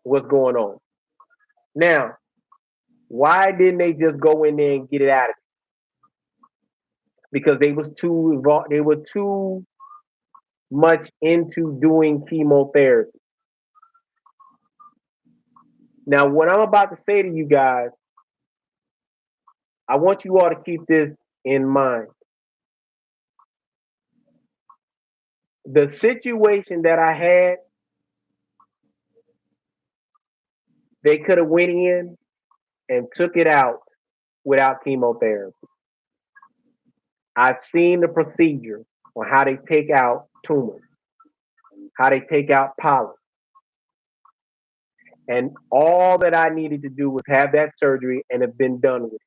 what's going on. Now, why didn't they just go in there and get it out of it? Because they was too involved. They were too much into doing chemotherapy. Now, what I'm about to say to you guys, I want you all to keep this in mind. The situation that I had, they could have went in and took it out without chemotherapy. I've seen the procedure on how they take out tumors, how they take out polyps. And all that I needed to do was have that surgery and have been done with it.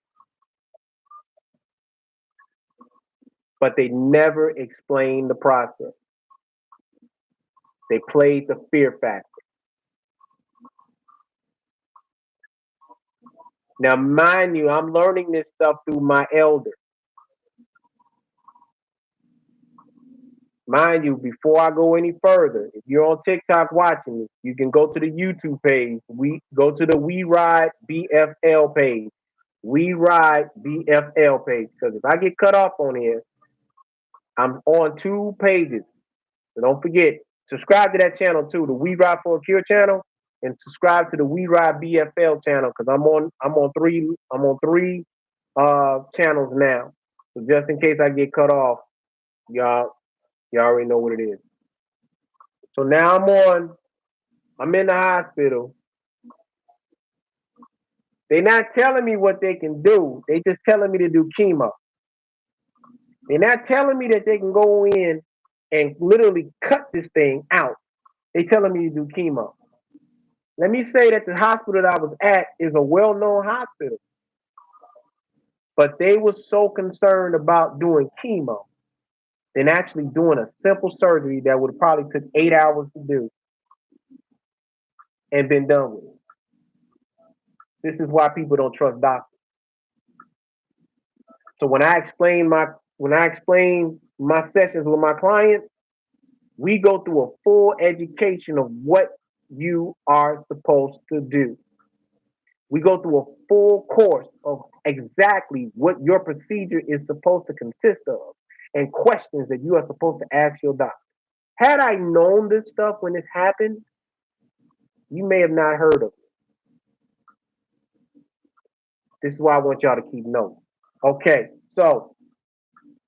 But they never explained the process. They played the fear factor. Now, mind you, I'm learning this stuff through my elder. Mind you, before I go any further, if you're on TikTok watching this, you can go to the YouTube page. We go to the We Ride B.F.L page. We Ride B.F.L page. Because if I get cut off on here, I'm on 2 pages. So don't forget, subscribe to that channel too, the We Ride for a Cure channel, and subscribe to the We Ride B.F.L channel because I'm on three channels now. So just in case I get cut off, y'all y'all already know what it is. So now I'm in the hospital. They're not telling me what they can do. They just telling me to do chemo. They're not telling me that they can go in and literally cut this thing out. They telling me to do chemo. Let me say that the hospital that I was at is a well-known hospital, but they were so concerned about doing chemo than actually doing a simple surgery that would probably took 8 hours to do and been done with. This is why people don't trust doctors. So when I explain my sessions with my clients, we go through a full education of what you are supposed to do. We go through a full course of exactly what your procedure is supposed to consist of and questions that you are supposed to ask your doctor. Had I known this stuff when this happened, you may have not heard of it. This is why I want y'all to keep notes. Okay, so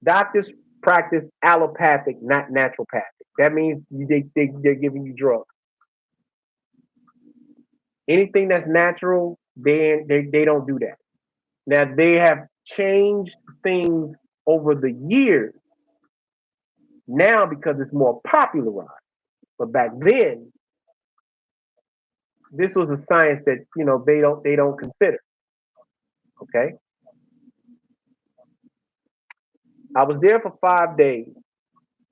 doctors practice allopathic, not naturopathic. That means they're giving you drugs. Anything that's natural, they don't do that. Now they have changed things over the years now because it's more popularized. But back then, this was a science that they don't consider. Okay, I was there for 5 days.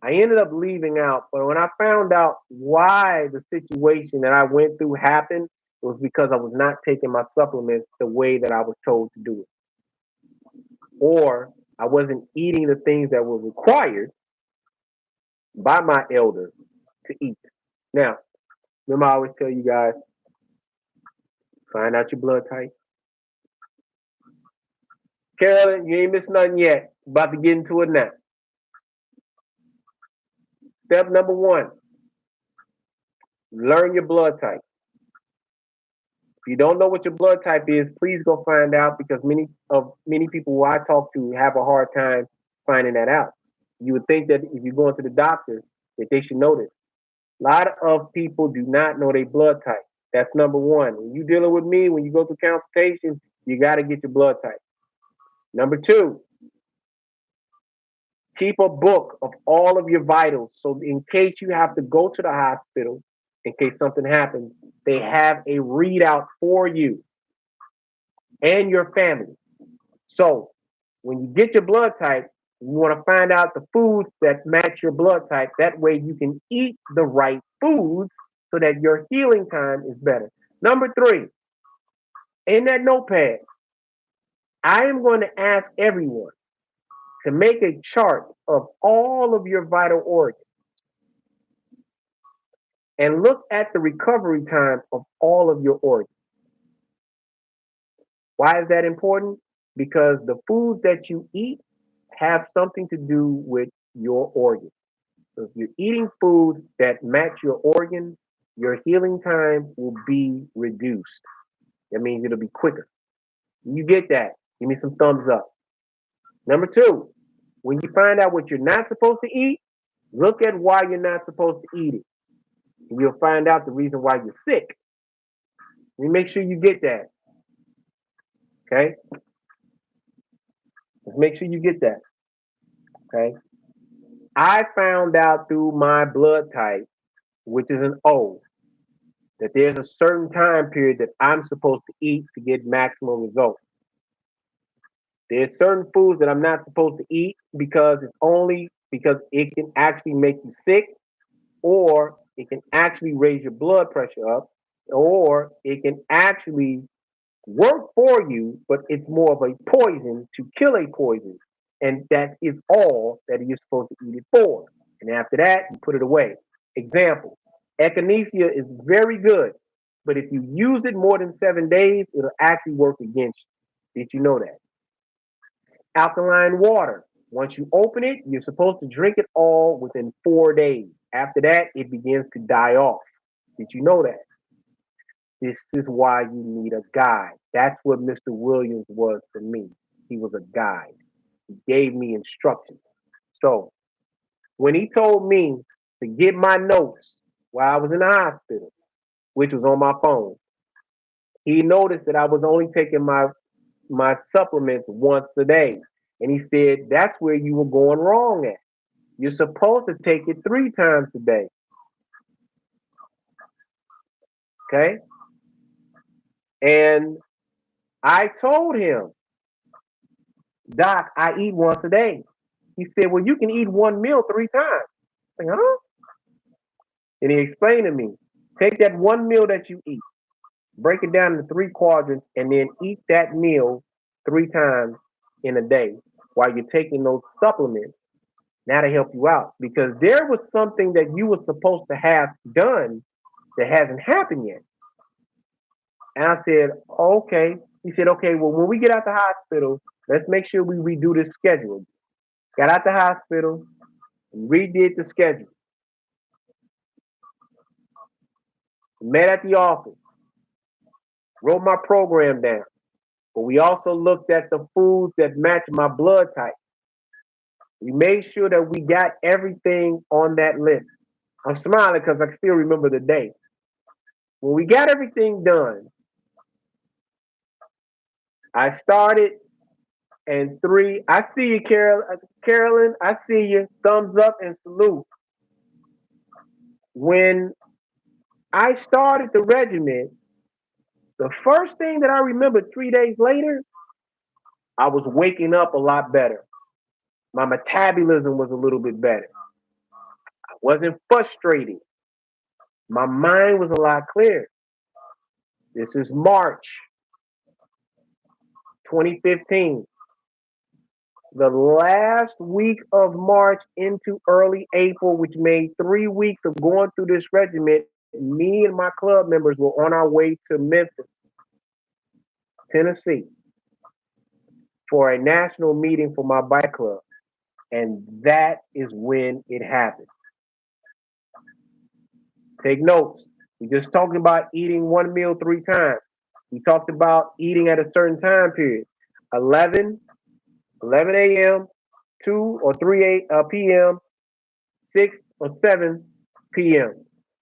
I ended up leaving out, but when I found out why the situation that I went through happened, it was because I was not taking my supplements the way that I was told to do it, or I wasn't eating the things that were required by my elder to eat. Now, remember I always tell you guys, find out your blood type. Carolyn, you ain't missed nothing yet. About to get into it now. Step number one, learn your blood type. If you don't know what your blood type is, please go find out because many people who I talk to have a hard time finding that out. You would think that if you're going to the doctor, that they should know this. A lot of people do not know their blood type. That's number one. When you're dealing with me, when you go through consultation, you got to get your blood type. Number two, keep a book of all of your vitals. So in case you have to go to the hospital, in case something happens, they have a readout for you and your family. So when you get your blood type, you want to find out the foods that match your blood type. That way you can eat the right foods so that your healing time is better. Number three, in that notepad, I am going to ask everyone to make a chart of all of your vital organs and look at the recovery time of all of your organs. Why is that important? Because the foods that you eat have something to do with your organs. So if you're eating foods that match your organs, your healing time will be reduced. That means it'll be quicker. You get that? Give me some thumbs up. Number two, when you find out what you're not supposed to eat, look at why you're not supposed to eat it. And you'll find out the reason why you're sick. We make sure you get that. Okay? Let's make sure you get that. Okay? I found out through my blood type, which is an O, that there's a certain time period that I'm supposed to eat to get maximum results. There's certain foods that I'm not supposed to eat because it can actually make you sick, or it can actually raise your blood pressure up, or it can actually work for you, but it's more of a poison to kill a poison. And that is all that you're supposed to eat it for. And after that, you put it away. Example, echinacea is very good, but if you use it more than 7 days, it'll actually work against you. Did you know that? Alkaline water. Once you open it, you're supposed to drink it all within 4 days. After that, it begins to die off. Did you know that? This is why you need a guide. That's what Mr. Williams was for me. He was a guide. He gave me instructions. So when he told me to get my notes while I was in the hospital, which was on my phone, he noticed that I was only taking my supplements once a day. And he said, that's where you were going wrong at. You're supposed to take it 3 times a day. Okay. And I told him, Doc, I eat once a day. He said, well, you can eat one meal 3 times. I said, huh? And he explained to me, take that one meal that you eat, break it down into 3 quadrants, and then eat that meal 3 times in a day while you're taking those supplements. Now to help you out, because there was something that you were supposed to have done that hasn't happened yet. And I said, okay. He said, okay, well, when we get out the hospital, let's make sure we redo this schedule. Got out the hospital, redid the schedule, met at the office, wrote my program down. But we also looked at the foods that match my blood type. We made sure that we got everything on that list. I'm smiling because I still remember the day. When we got everything done, I started and three. I see you, Carolyn. I see you. Thumbs up and salute. When I started the regiment, the first thing that I remember 3 days later, I was waking up a lot better. My metabolism was a little bit better. I wasn't frustrated. My mind was a lot clearer. This is March 2015. The last week of March into early April, which made 3 weeks of going through this regiment, me and my club members were on our way to Memphis, Tennessee, for a national meeting for my bike club. And that is when it happened. Take notes. We just talked about eating one meal 3 times. We talked about eating at a certain time period. 11, 11 a.m., 2 or 3 p.m., 6 or 7 p.m.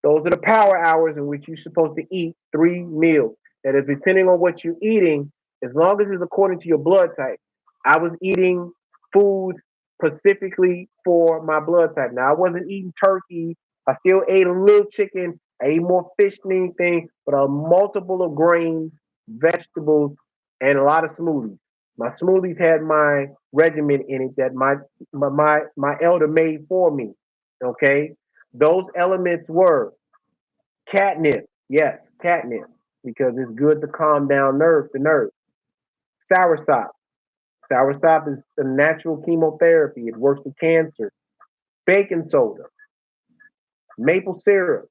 Those are the power hours in which you're supposed to eat 3 meals. That is depending on what you're eating, as long as it's according to your blood type. I was eating foods specifically for my blood type. Now I wasn't eating turkey. I still ate a little chicken. I ate more fish than anything, but a multiple of grains, vegetables, and a lot of smoothies. My smoothies had my regimen in it that my elder made for me. Okay, those elements were catnip. Yes, catnip, because it's good to calm down the nerves. Soursop. Soursop is a natural chemotherapy. It works with cancer. Baking soda, maple syrup,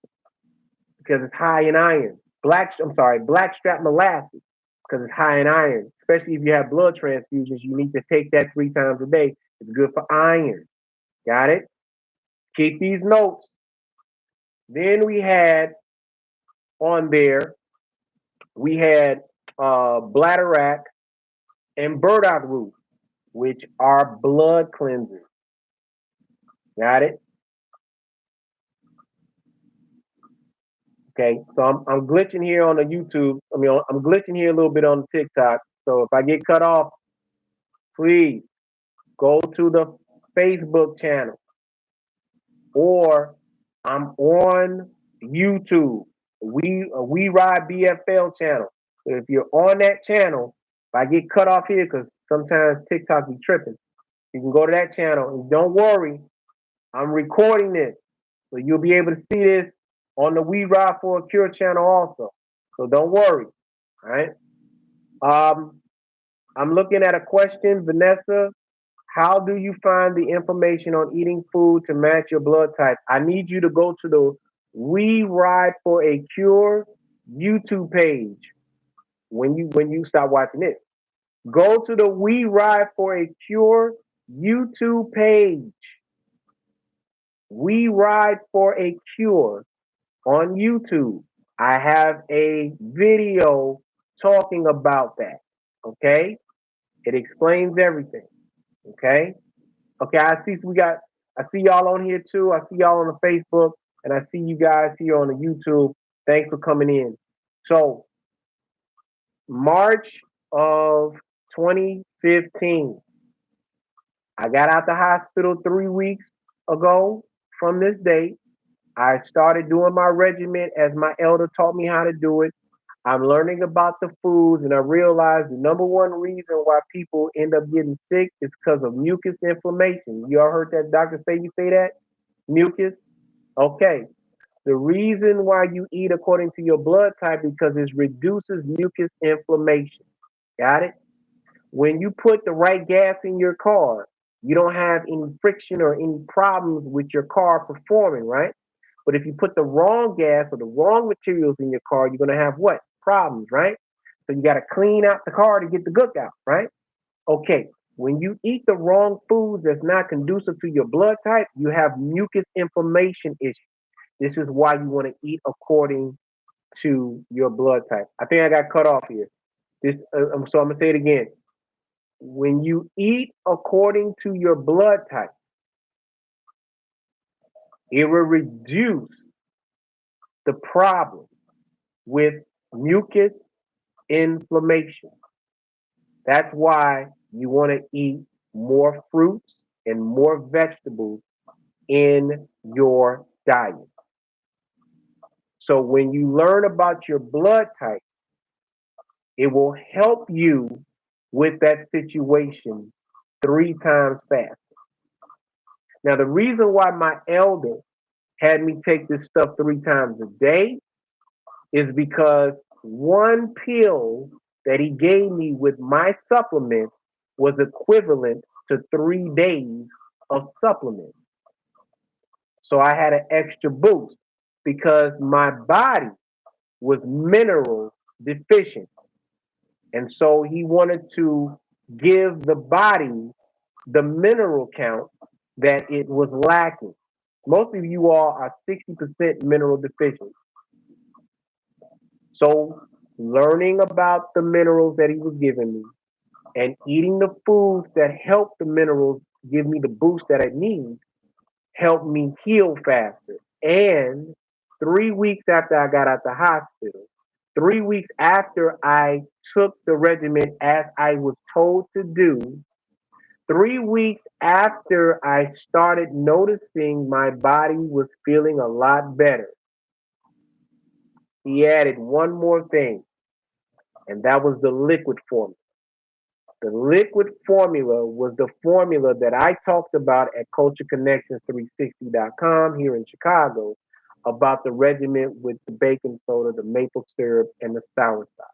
because it's high in iron. Blackstrap molasses, because it's high in iron. Especially if you have blood transfusions, you need to take that 3 times a day. It's good for iron. Got it? Keep these notes. Then we had on there, we had bladderwrack and burdock root, which are blood cleansers. Got it? Okay, so I'm glitching here on the YouTube. I'm glitching here a little bit on the TikTok. So if I get cut off, please go to the Facebook channel, or I'm on YouTube. We Ride B.F.L channel. So if you're on that channel, if I get cut off here, because sometimes TikTok be tripping, you can go to that channel and don't worry, I'm recording this, so you'll be able to see this on the We Ride for a Cure channel also. So don't worry. All right. Um, I'm looking at a question, Vanessa. How do you find the information on eating food to match your blood type? I need you to go to the We Ride for a Cure YouTube page when you stop watching this. Go to the We Ride for a Cure YouTube page, We Ride for a Cure on YouTube. I have a video talking about that. Okay? It explains everything. Okay? Okay, I see y'all on here too. I see y'all on the Facebook and I see you guys here on the YouTube. Thanks for coming in. So March of 2015, I got out the hospital 3 weeks ago from this date. I started doing my regimen as my elder taught me how to do it. I'm learning about the foods, and I realized the number one reason why people end up getting sick is because of mucus inflammation. You all heard that doctor say that? Mucus? Okay. The reason why you eat according to your blood type because it reduces mucus inflammation. Got it? When you put the right gas in your car, you don't have any friction or any problems with your car performing, right? But if you put the wrong gas or the wrong materials in your car, you're going to have what? Problems, right? So you got to clean out the car to get the gook out, right? Okay. When you eat the wrong foods that's not conducive to your blood type, you have mucus inflammation issues. This is why you want to eat according to your blood type. I think I got cut off here. So I'm gonna say it again. When you eat according to your blood type, it will reduce the problem with mucus inflammation. That's why you want to eat more fruits and more vegetables in your diet. So when you learn about your blood type, it will help you with that situation 3 times faster. Now, the reason why my elder had me take this stuff 3 times a day is because one pill that he gave me with my supplement was equivalent to 3 days of supplement. So I had an extra boost because my body was mineral deficient. And so he wanted to give the body the mineral count that it was lacking. Most of you all are 60% mineral deficient. So learning about the minerals that he was giving me and eating the foods that help the minerals give me the boost that I need helped me heal faster. And 3 weeks after I got out the hospital, 3 weeks after I took the regimen as I was told to do, 3 weeks after I started noticing my body was feeling a lot better, he added one more thing, and that was the liquid formula. The liquid formula was the formula that I talked about at cultureconnections360.com here in Chicago about the regimen with the baking soda, the maple syrup, and the soursop.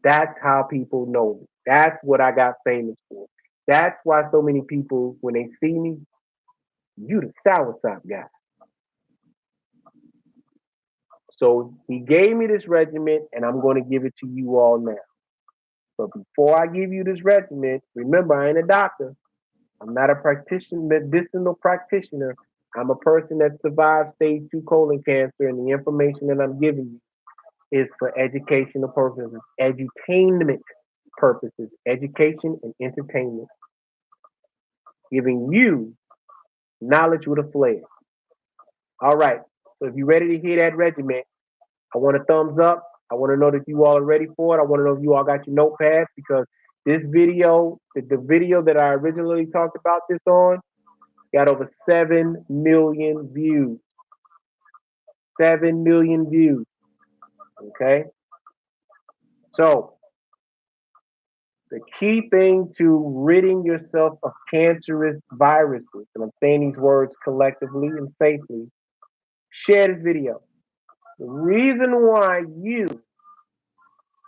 That's how people know me. That's what I got famous for. That's why so many people, when they see me, you the soursop guy. So he gave me this regimen, and I'm going to give it to you all now. But before I give you this regimen, remember I ain't a doctor. I'm not a practitioner, medicinal practitioner. I'm a person that survived stage 2 colon cancer, and the information that I'm giving you is for educational purposes, edutainment purposes, education and entertainment, giving you knowledge with a flair. All right. So if you're ready to hear that regimen, I want a thumbs up. I want to know that you all are ready for it. I want to know if you all got your notepads because this video, the video that I originally talked about this on, got over 7 million views. 7 million views. Okay? So, the key thing to ridding yourself of cancerous viruses, and I'm saying these words collectively and safely, share this video. The reason why you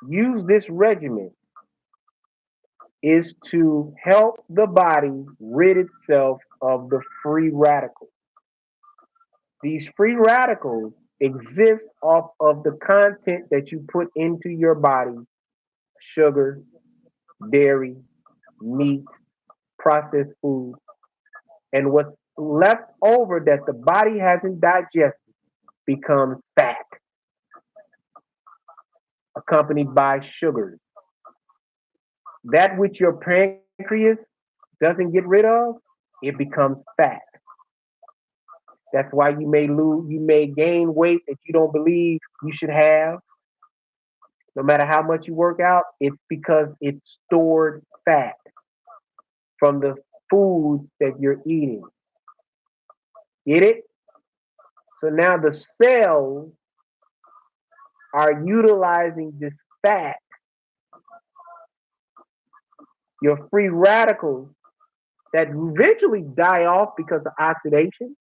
use this regimen is to help the body rid itself of the free radicals. These free radicals exist off of the content that you put into your body: sugar, dairy, meat, processed food, and what's left over that the body hasn't digested becomes fat, accompanied by sugars. That which your pancreas doesn't get rid of, it becomes fat. That's why you may gain weight that you don't believe you should have. No matter how much you work out, it's because it's stored fat from the foods that you're eating. Get it? So now the cells are utilizing this fat, your free radicals that eventually die off because of oxidation,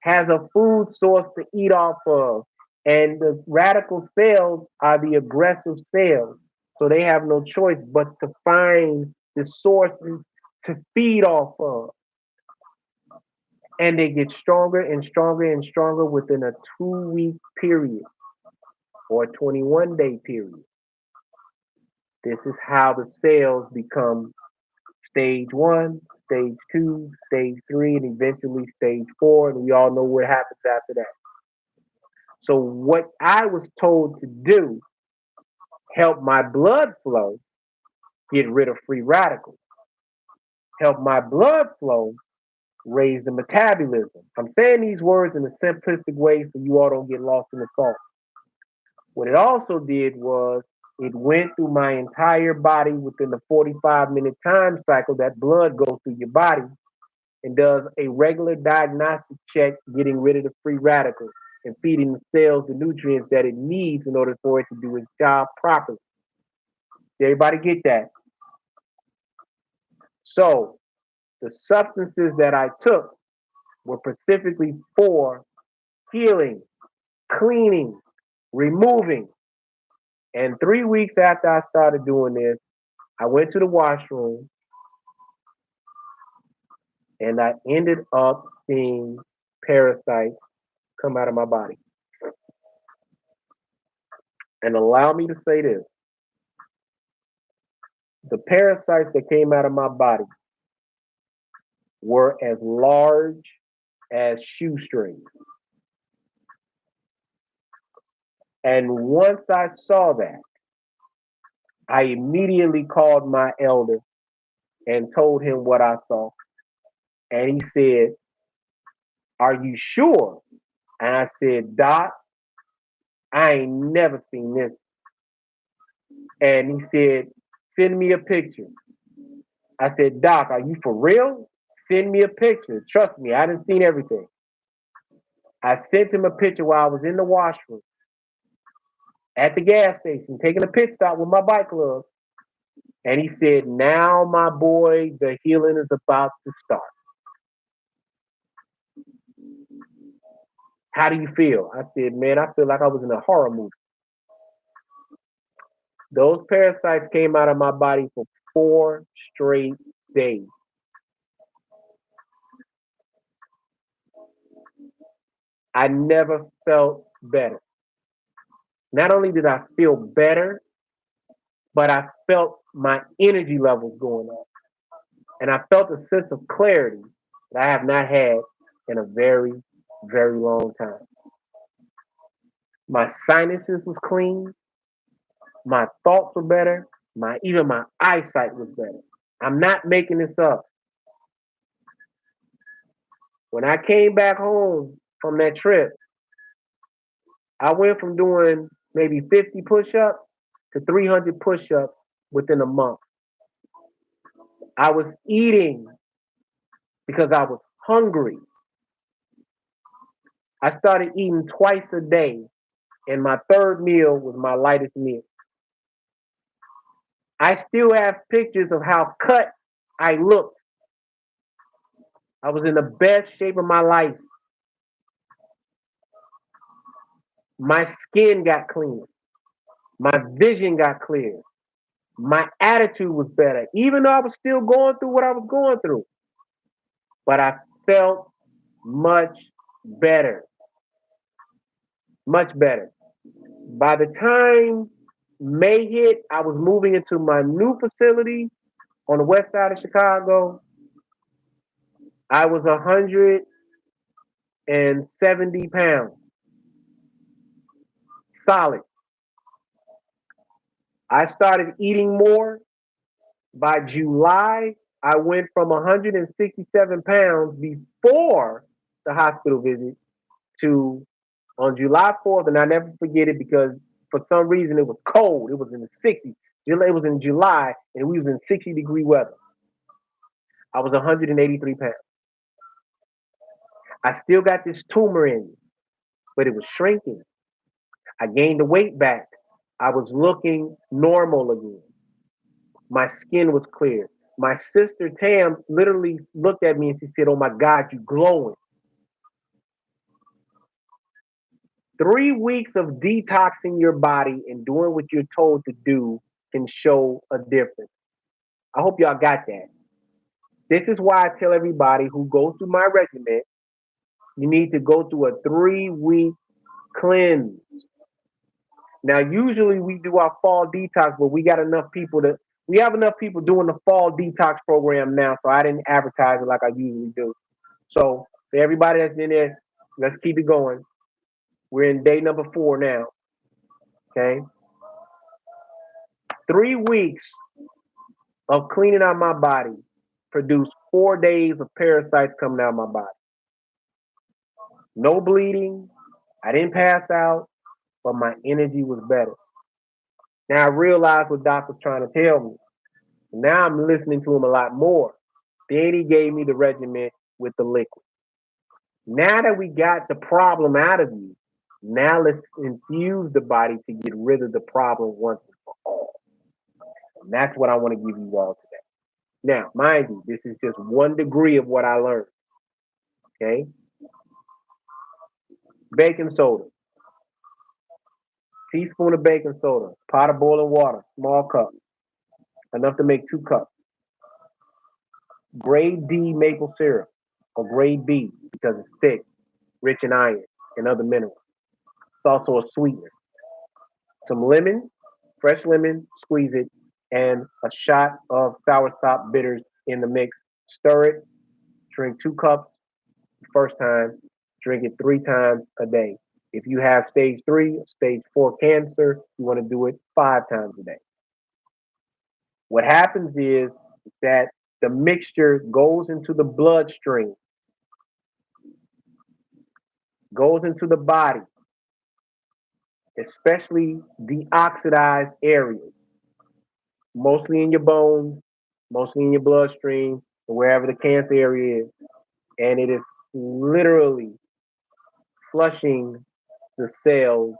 has a food source to eat off of. And the radical cells are the aggressive cells. So they have no choice but to find the sources to feed off of. And they get stronger and stronger and stronger within a 2 week period or a 21-day period. This is how the cells become stage one, stage two, stage three, and eventually stage four. And we all know what happens after that. So, what I was told to do, help my blood flow, get rid of free radicals, help my blood flow, raise the metabolism. I'm saying these words in a simplistic way so you all don't get lost in the thought. What it also did was it went through my entire body within the 45-minute time cycle that blood goes through your body and does a regular diagnostic check, getting rid of the free radicals and feeding the cells the nutrients that it needs in order for it to do its job properly. Did everybody get that? So the substances that I took were specifically for healing, cleaning, removing. And 3 weeks after I started doing this, I went to the washroom and I ended up seeing parasites come out of my body. And allow me to say this, the parasites that came out of my body were as large as shoestrings. And once I saw that, I immediately called my elder and told him what I saw. And he said, "Are you sure?" And I said, "Doc, I ain't never seen this." And he said, "Send me a picture." I said, "Doc, are you for real? Send me a picture. Trust me, I done seen everything." I sent him a picture while I was in the washroom at the gas station, taking a pit stop with my bike glove. And he said, "Now, my boy, the healing is about to start. How do you feel?" I said, "Man, I feel like I was in a horror movie." Those parasites came out of my body for 4 straight days. I never felt better. Not only did I feel better, but I felt my energy levels going up. And I felt a sense of clarity that I have not had in a very, very long time. My sinuses was clean. My thoughts were better. Even my eyesight was better. I'm not making this up. When I came back home from that trip, I went from doing maybe 50 push-ups to 300 push-ups within a month. I was eating because I was hungry. I started eating twice a day, and my third meal was my lightest meal. I still have pictures of how cut I looked. I was in the best shape of my life. My skin got clean. My vision got clear. My attitude was better, even though I was still going through what I was going through. But I felt much better, much better. By the time May hit, I was moving into my new facility On the west side of Chicago, I was 170 pounds, solid. I started eating more. By July, I went from 167 pounds before the hospital visit to on July 4th, and I never forget it because for some reason it was cold. It was in the 60s. It was in July, and we was in 60-degree weather. I was 183 pounds. I still got this tumor in me, but it was shrinking. I gained the weight back. I was looking normal again. My skin was clear. My sister Tam literally looked at me and she said, "Oh my God, you glowing." 3 weeks of detoxing your body and doing what you're told to do can show a difference. I hope y'all got that. This is why I tell everybody who goes through my regimen, you need to go through a 3 week cleanse. Now, usually we do our fall detox, but we have enough people doing the fall detox program now, so I didn't advertise it like I usually do. So, for everybody that's in there, let's keep it going. We're in day number 4 now. Okay. 3 weeks of cleaning out my body produced 4 days of parasites coming out of my body. No bleeding. I didn't pass out, but my energy was better. Now I realized what Doc was trying to tell me. Now I'm listening to him a lot more. Then he gave me the regimen with the liquid. Now that we got the problem out of you, now let's infuse the body to get rid of the problem once and for all. And that's what I want to give you all today. Now, mind you, this is just 1 degree of what I learned. Okay? Baking soda. Teaspoon of baking soda. Pot of boiling water. Small cup. Enough to make 2 cups. Grade D maple syrup. Or grade B because it's thick, rich in iron and other minerals. It's also a sweetener. Some lemon, fresh lemon, squeeze it, and a shot of soursop bitters in the mix. Stir it. Drink 2 cups the first time. Drink it 3 times a day. If you have stage 3, stage 4 cancer, you want to do it 5 times a day. What happens is that the mixture goes into the bloodstream, goes into the body, especially the oxidized areas, mostly in your bones, mostly in your bloodstream, or wherever the cancer area is. And it is literally flushing the cells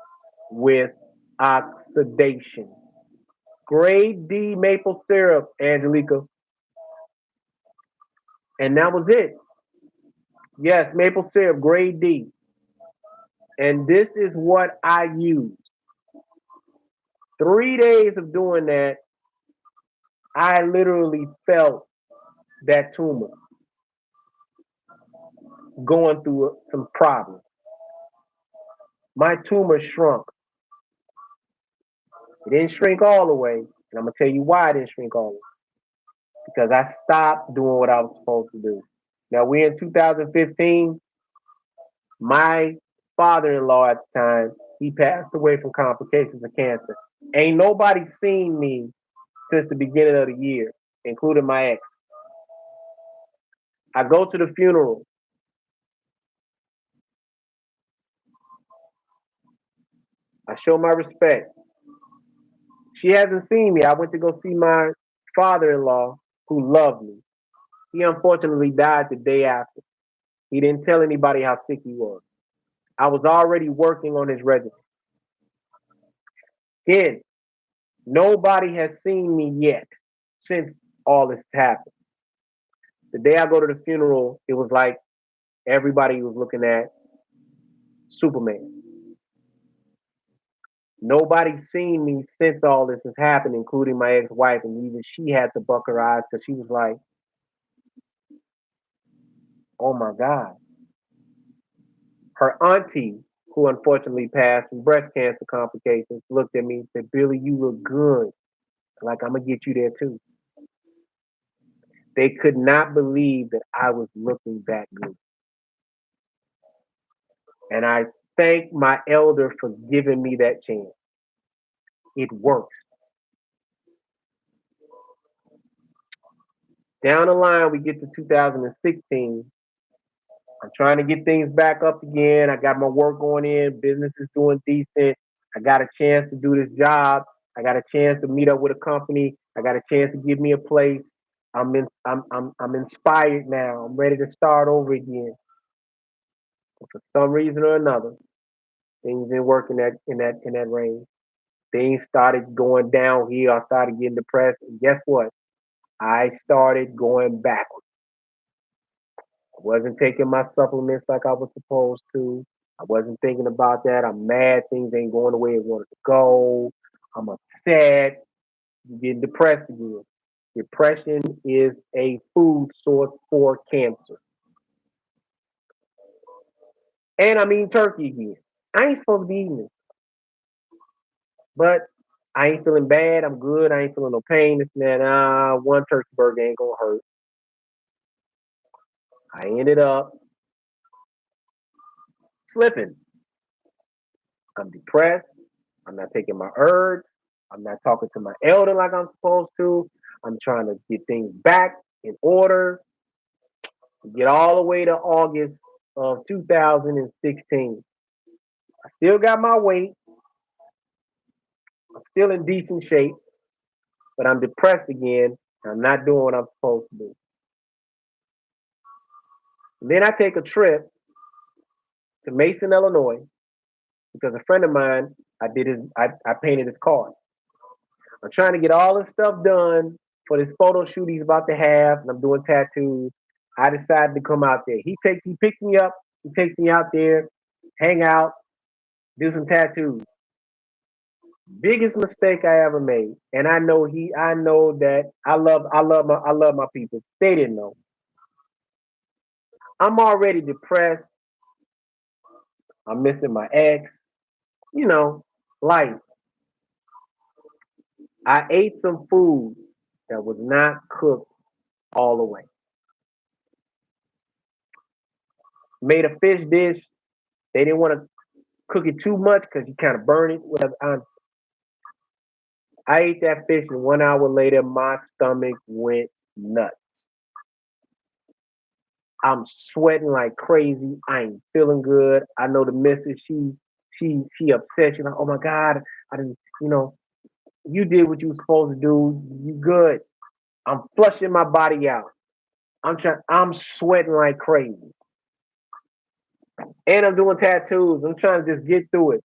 with oxidation. Grade D maple syrup, Angelica. And that was it. Yes, maple syrup, grade D. And this is what I use. 3 days of doing that, I literally felt that tumor going through some problems. My tumor shrunk. It didn't shrink all the way. And I'm going to tell you why it didn't shrink all the way. Because I stopped doing what I was supposed to do. Now, we're in 2015. My father-in-law at the time, he passed away from complications of cancer. Ain't nobody seen me since the beginning of the year, including my ex. I go to the funeral. I show my respect. She hasn't seen me. I went to go see my father-in-law who loved me. He unfortunately died the day after. He didn't tell anybody how sick he was. I was already working on his regimen. Again, nobody has seen me yet since all this happened. The day I go to the funeral, it was like everybody was looking at Superman. Nobody's seen me since all this has happened, including my ex-wife, and even she had to buck her eyes because she was like, "Oh my God." Her auntie, who unfortunately passed from breast cancer complications, looked at me and said, "Billy, you look good. Like I'm gonna get you there too." They could not believe that I was looking that good. And I thank my elder for giving me that chance. It works. Down the line, we get to 2016. I'm trying to get things back up again. I got my work going in. Business is doing decent. I got a chance to do this job. I got a chance to meet up with a company. I got a chance to give me a place. I'm inspired now. I'm ready to start over again. But for some reason or another, things didn't work in that range. Things started going downhill. I started getting depressed. And guess what? I started going backwards. I wasn't taking my supplements like I was supposed to. I wasn't thinking about that. I'm mad things ain't going the way it wanted to go. I'm upset. You get depressed again. Depression is a food source for cancer. And I'm eating turkey again. I ain't supposed to be eating it, but I ain't feeling bad. I'm good. I ain't feeling no pain. This and that. One turkey burger ain't gonna hurt. I ended up slipping. I'm depressed. I'm not taking my herbs. I'm not talking to my elder like I'm supposed to. I'm trying to get things back in order. Get all the way to August of 2016. I still got my weight. I'm still in decent shape, but I'm depressed again. I'm not doing what I'm supposed to do. And then I take a trip to Mason, Illinois, because a friend of mine, I painted his car. I'm trying to get all this stuff done for this photo shoot he's about to have, and I'm doing tattoos. I decided to come out there. He picks me up, he takes me out there, hang out, do some tattoos. Biggest mistake I ever made. And I know that I love my people. They didn't know. I'm already depressed. I'm missing my ex. You know, life. I ate some food that was not cooked all the way. Made a fish dish. They didn't want to cook it too much because you kind of burn it. Whatever. I ate that fish, and 1 hour later, my stomach went nuts. I'm sweating like crazy. I ain't feeling good. I know the missus. She upset. She's like, "Oh my God, I didn't. You did what you were supposed to do. You good." I'm flushing my body out. I'm sweating like crazy, and I'm doing tattoos. I'm trying to just get through it.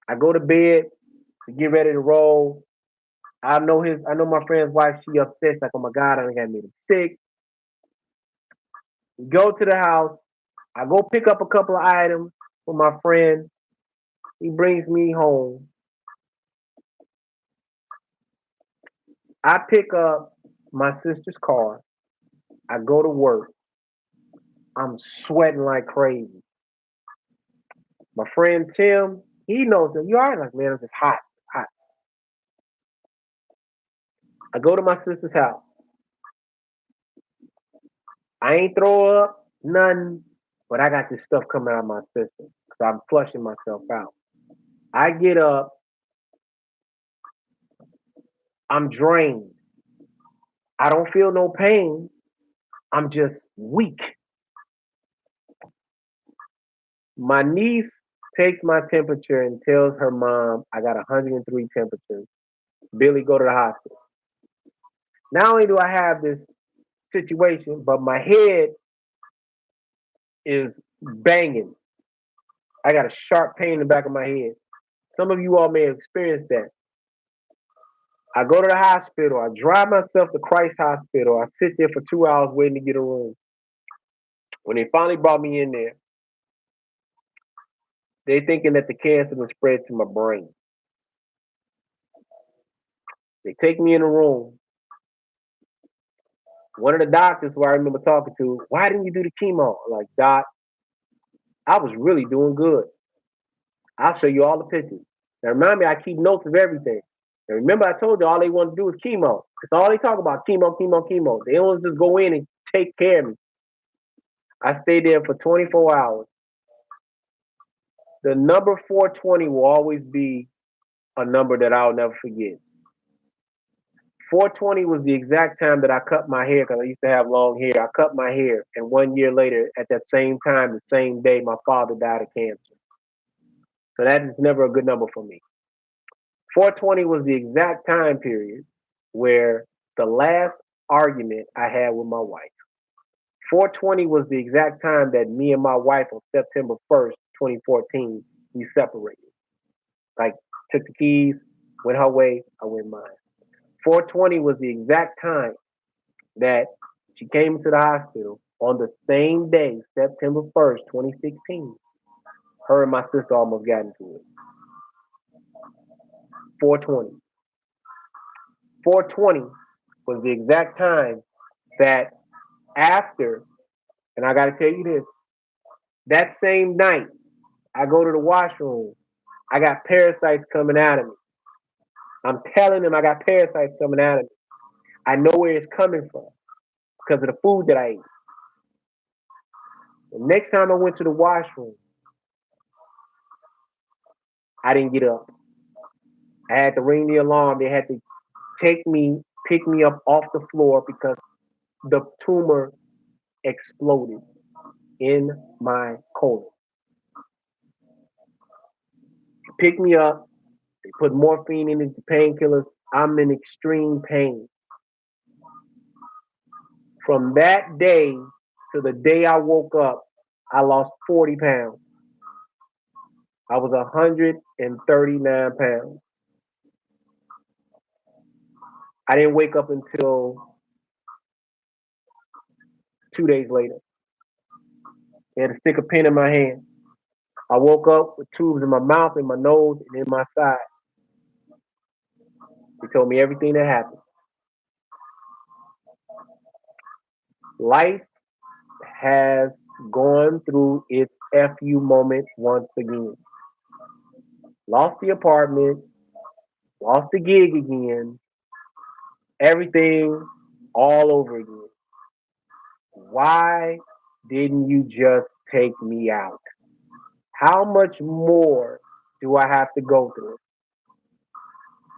I go to bed to get ready to roll. I know my friend's wife. She upset. She's like, "Oh my God, I got made him sick." We go to the house. I go pick up a couple of items for my friend. He brings me home. I pick up my sister's car. I go to work. I'm sweating like crazy. My friend Tim, he knows that you are like, man, it's just hot, hot. I go to my sister's house. I ain't throw up, nothing, but I got this stuff coming out of my system because I'm flushing myself out. I get up, I'm drained. I don't feel no pain. I'm just weak. My niece takes my temperature and tells her mom I got 103 temperatures. Billy, go to the hospital. Not only do I have this situation, but my head is banging. I got a sharp pain in the back of my head. Some of you all may have experienced that. I go to the hospital. I drive myself to Christ Hospital. I sit there for 2 hours waiting to get a room. When they finally brought me in there, they thinking that the cancer was spread to my brain. They take me in a room. One of the doctors who I remember talking to, why didn't you do the chemo? I'm like, Doc, I was really doing good. I'll show you all the pictures. Now remind me, I keep notes of everything. And remember, I told you all they want to do is chemo. It's all they talk about, chemo, chemo, chemo. They don't just go in and take care of me. I stayed there for 24 hours. The number 420 will always be a number that I'll never forget. 420 was the exact time that I cut my hair because I used to have long hair. I cut my hair, and 1 year later, at that same time, the same day, my father died of cancer. So that is never a good number for me. 420 was the exact time period where the last argument I had with my wife. 420 was the exact time that me and my wife on September 1st, 2014, we separated. Like, took the keys, went her way, I went mine. 420 was the exact time that she came to the hospital on the same day, September 1st, 2016. Her and my sister almost got into it. 420. 420 was the exact time that after, and I got to tell you this, that same night, I go to the washroom. I got parasites coming out of me. I'm telling them I got parasites coming out of me. I know where it's coming from because of the food that I ate. The next time I went to the washroom, I didn't get up. I had to ring the alarm. They had to pick me up off the floor because the tumor exploded in my colon. They picked me up. They put morphine in it, painkillers. I'm in extreme pain. From that day to the day I woke up, I lost 40 pounds. I was 139 pounds. I didn't wake up until 2 days later. They had to stick a pin in my hand. I woke up with tubes in my mouth, in my nose, and in my side. They told me everything that happened. Life has gone through its FU moment once again. Lost the apartment, lost the gig again, everything all over again. Why didn't you just take me out? How much more do I have to go through?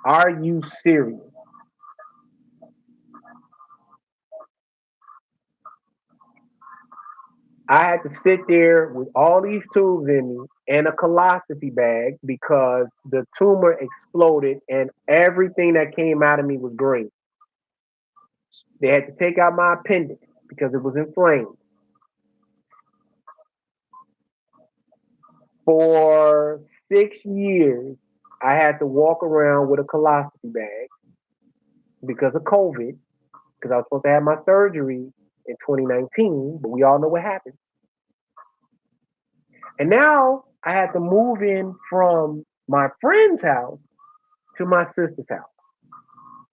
Are you serious? I had to sit there with all these tubes in me and a coloscopy bag because the tumor exploded and everything that came out of me was green. They had to take out my appendix because it was inflamed. For 6 years, I had to walk around with a coloscopy bag because of COVID, because I was supposed to have my surgery in 2019, but we all know what happened. And now I had to move in from my friend's house to my sister's house,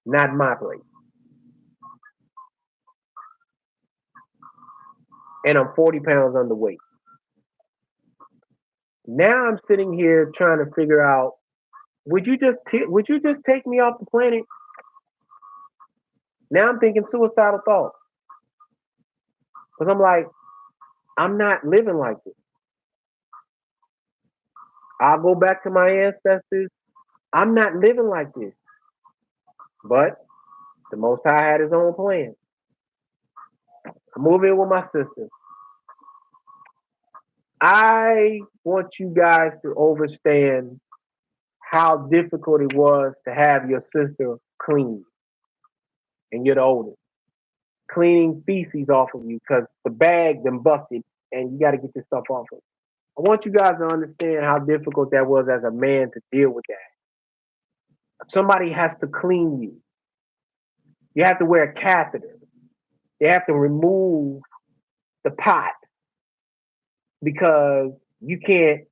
not my place. And I'm 40 pounds underweight. Now I'm sitting here trying to figure out, would you just take me off the planet? Now I'm thinking suicidal thoughts because I'm like, I'm not living like this. I'll go back to my ancestors. I'm not living like this. But the Most High had His own plan. I move in with my sister. I want you guys to understand how difficult it was to have your sister clean, and you're the oldest, cleaning feces off of you because the bag then busted, and you got to get this stuff off of. I want you guys to understand how difficult that was as a man to deal with that. Somebody has to clean you. You have to wear a catheter. They have to remove the pot because you can't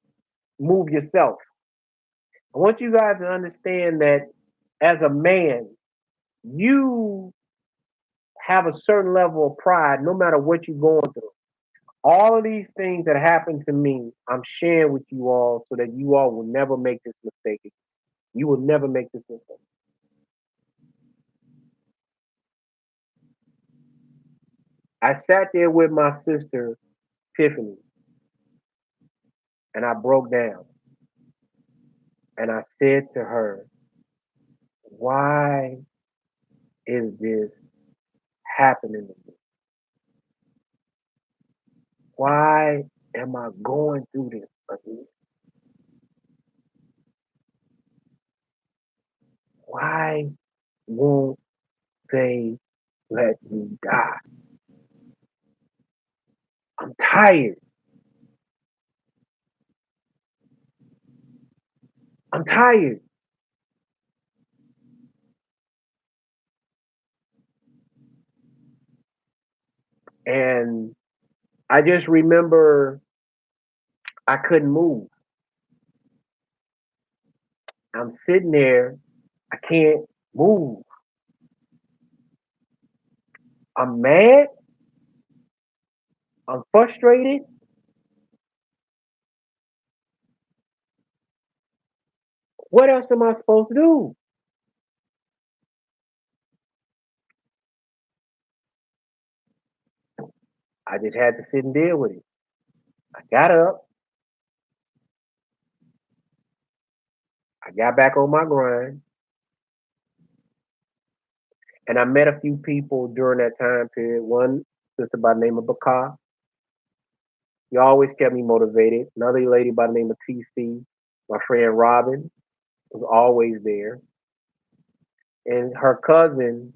move yourself. I want you guys to understand that as a man, you have a certain level of pride no matter what you're going through. All of these things that happened to me, I'm sharing with you all so that you all will never make this mistake again. You will never make this mistake. I sat there with my sister, Tiffany, and I broke down and I said to her, why is this happening to me? Why am I going through this again? Why won't they let me die? I'm tired. I'm tired. And I just remember I couldn't move. I'm sitting there. I can't move. I'm mad. I'm frustrated. What else am I supposed to do? I just had to sit and deal with it. I got up. I got back on my grind. And I met a few people during that time period. One sister by the name of Baka. She always kept me motivated. Another lady by the name of TC. My friend Robin was always there. And her cousin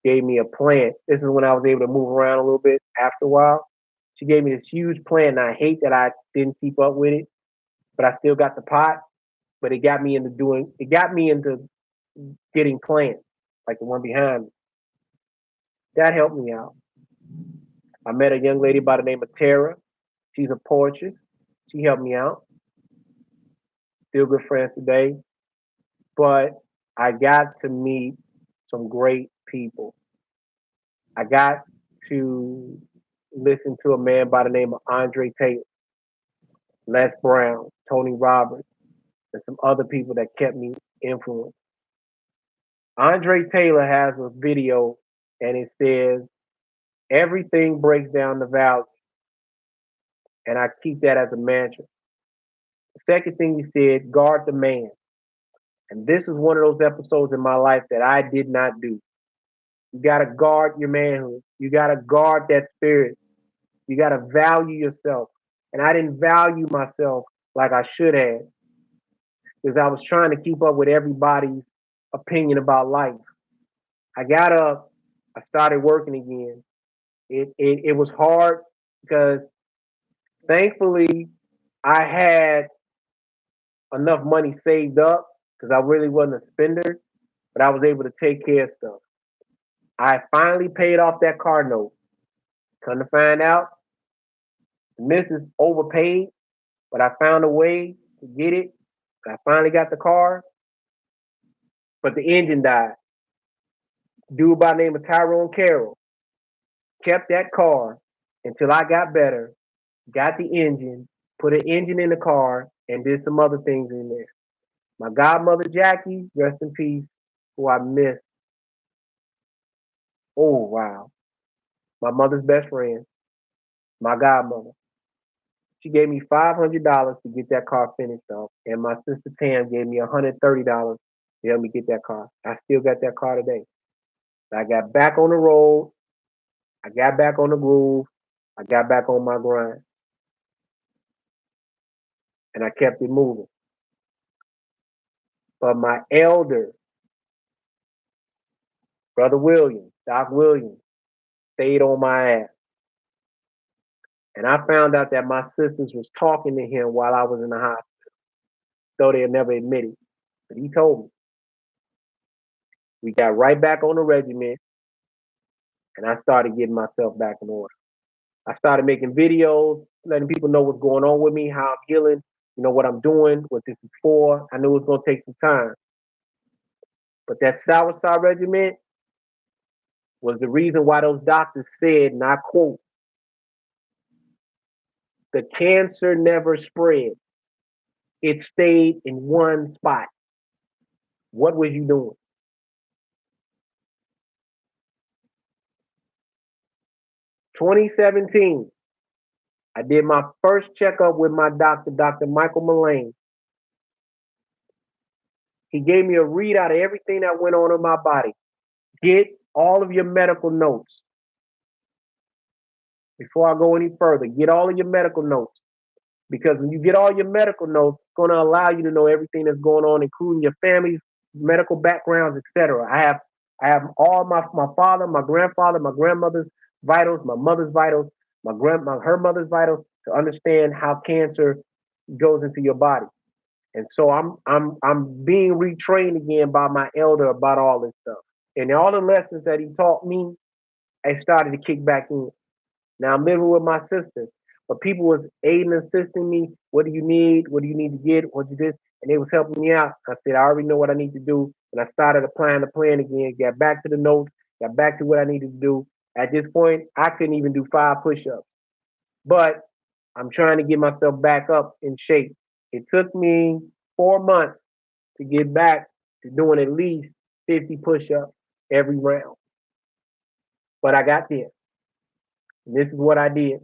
gave me a plant. This is when I was able to move around a little bit after a while. She gave me this huge plant, and I hate that I didn't keep up with it, but I still got the pot. But it got me into getting plants, like the one behind me. That helped me out. I met a young lady by the name of Tara. She's a poetess. She helped me out. Still good friends today. But I got to meet some great people. I got to listen to a man by the name of Andre Taylor, Les Brown, Tony Roberts, and some other people that kept me influenced. Andre Taylor has a video and it says, everything breaks down the valley. And I keep that as a mantra. The second thing he said, guard the man. And this is one of those episodes in my life that I did not do. You got to guard your manhood. You got to guard that spirit. You got to value yourself. And I didn't value myself like I should have because I was trying to keep up with everybody's opinion about life. I got up, I started working again. It was hard because thankfully I had enough money saved up because I really wasn't a spender, but I was able to take care of stuff. I finally paid off that car note. Come to find out, the missus overpaid, but I found a way to get it. I finally got the car, but the engine died. Dude by the name of Tyrone Carroll kept that car until I got better, got the engine, put an engine in the car, and did some other things in there. My godmother Jackie, rest in peace, who I miss. Oh wow. My mother's best friend, my godmother. She gave me $500 to get that car finished off, and my sister Tam gave me $130 to help me get that car. I still got that car today. I got back on the road. I got back on the groove. I got back on my grind, and I kept it moving. But my elder, brother Williams, Doc Williams, stayed on my ass, and I found out that my sisters was talking to him while I was in the hospital, though they'll never admit it. But he told me. We got right back on the regiment, and I started getting myself back in order. I started making videos, letting people know what's going on with me, how I'm healing, what I'm doing, what this is for. I knew it was going to take some time. But that Sour Star Regiment was the reason why those doctors said, and I quote, the cancer never spread. It stayed in one spot. What was you doing? 2017, I did my first checkup with my doctor, Dr. Michael Mullane. He gave me a readout of everything that went on in my body. Get all of your medical notes. Before I go any further, get all of your medical notes. Because when you get all your medical notes, it's going to allow you to know everything that's going on, including your family's medical backgrounds, etc. I have all my father, my grandfather, my grandmother's vitals, my mother's vitals, her mother's vitals to understand how cancer goes into your body. And so I'm being retrained again by my elder about all this stuff. And all the lessons that he taught me, I started to kick back in. Now I'm living with my sister, but people was aiding and assisting me. What do you need? What do you need to get? What you this? And they was helping me out. I said, I already know what I need to do. And I started applying the plan again, got back to the notes, got back to what I needed to do. At this point, I couldn't even do 5 push-ups. But I'm trying to get myself back up in shape. It took me 4 months to get back to doing at least 50 push-ups every round. But I got there. And this is what I did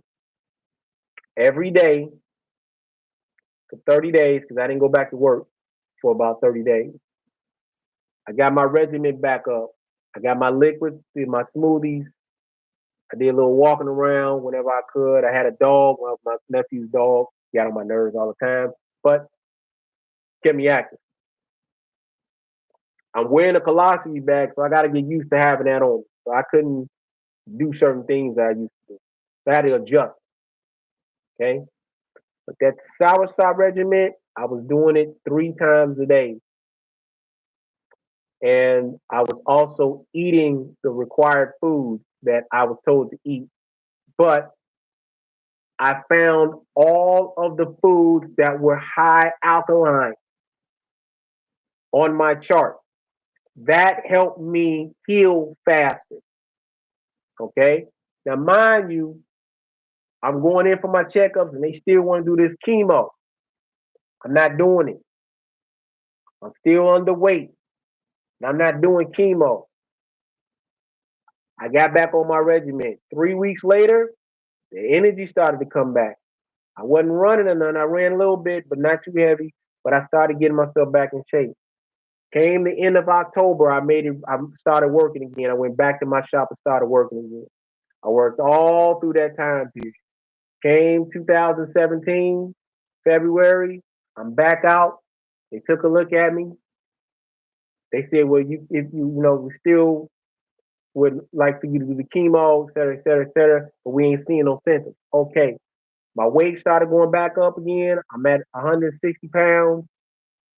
every day for 30 days because I didn't go back to work for about 30 days. I got my regimen back up. I got my liquids, did my smoothies. I did a little walking around whenever I could. I had a dog, my nephew's dog. Got on my nerves all the time, but kept me active. I'm wearing a colostomy bag, so I got to get used to having that on. So I couldn't do certain things that I used to do. So I had to adjust. Okay. But that soursop regimen, I was doing it 3 times a day. And I was also eating the required food that I was told to eat. But I found all of the foods that were high alkaline on my chart. That helped me heal faster. Okay. Now, mind you, I'm going in for my checkups and they still want to do this chemo. I'm not doing it. I'm still underweight. And I'm not doing chemo. I got back on my regimen. 3 weeks later, the energy started to come back. I wasn't running or nothing. I ran a little bit, but not too heavy. But I started getting myself back in shape. Came the end of October, I made it. I started working again. I went back to my shop and started working again. I worked all through that time period. Came 2017, February. I'm back out. They took a look at me. They said, "Well, if we still would like for you to do the chemo, et cetera, et cetera, et cetera, but we ain't seeing no symptoms." Okay. My weight started going back up again. I'm at 160 pounds.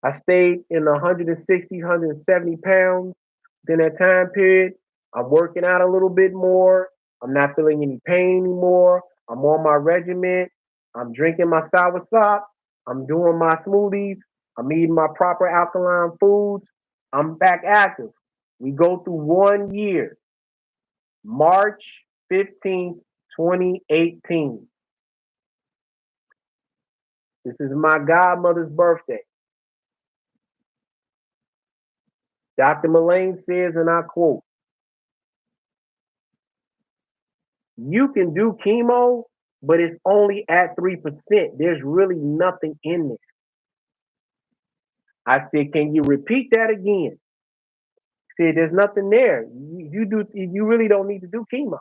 I stayed in the 160, 170 pounds within that time period. I'm working out a little bit more. I'm not feeling any pain anymore. I'm on my regimen. I'm drinking my soursop. I'm doing my smoothies. I'm eating my proper alkaline foods. I'm back active. We go through 1 year, March 15th, 2018. This is my godmother's birthday. Dr. Mullane says, and I quote, you can do chemo, but it's only at 3%. There's really nothing in there. I said, can you repeat that again? He said, there's nothing there. You really don't need to do chemo.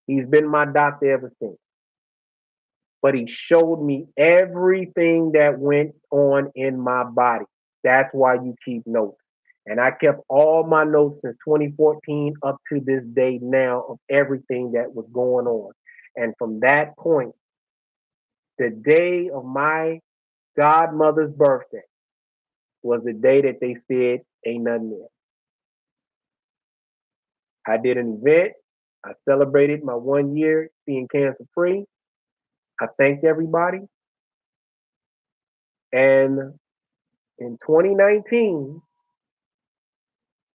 He's been my doctor ever since. But he showed me everything that went on in my body. That's why you keep notes. And I kept all my notes since 2014 up to this day now of everything that was going on. And from that point, the day of my godmother's birthday was the day that they said, ain't nothing there. I did an event. I celebrated my 1 year being cancer free. I thanked everybody. And in 2019,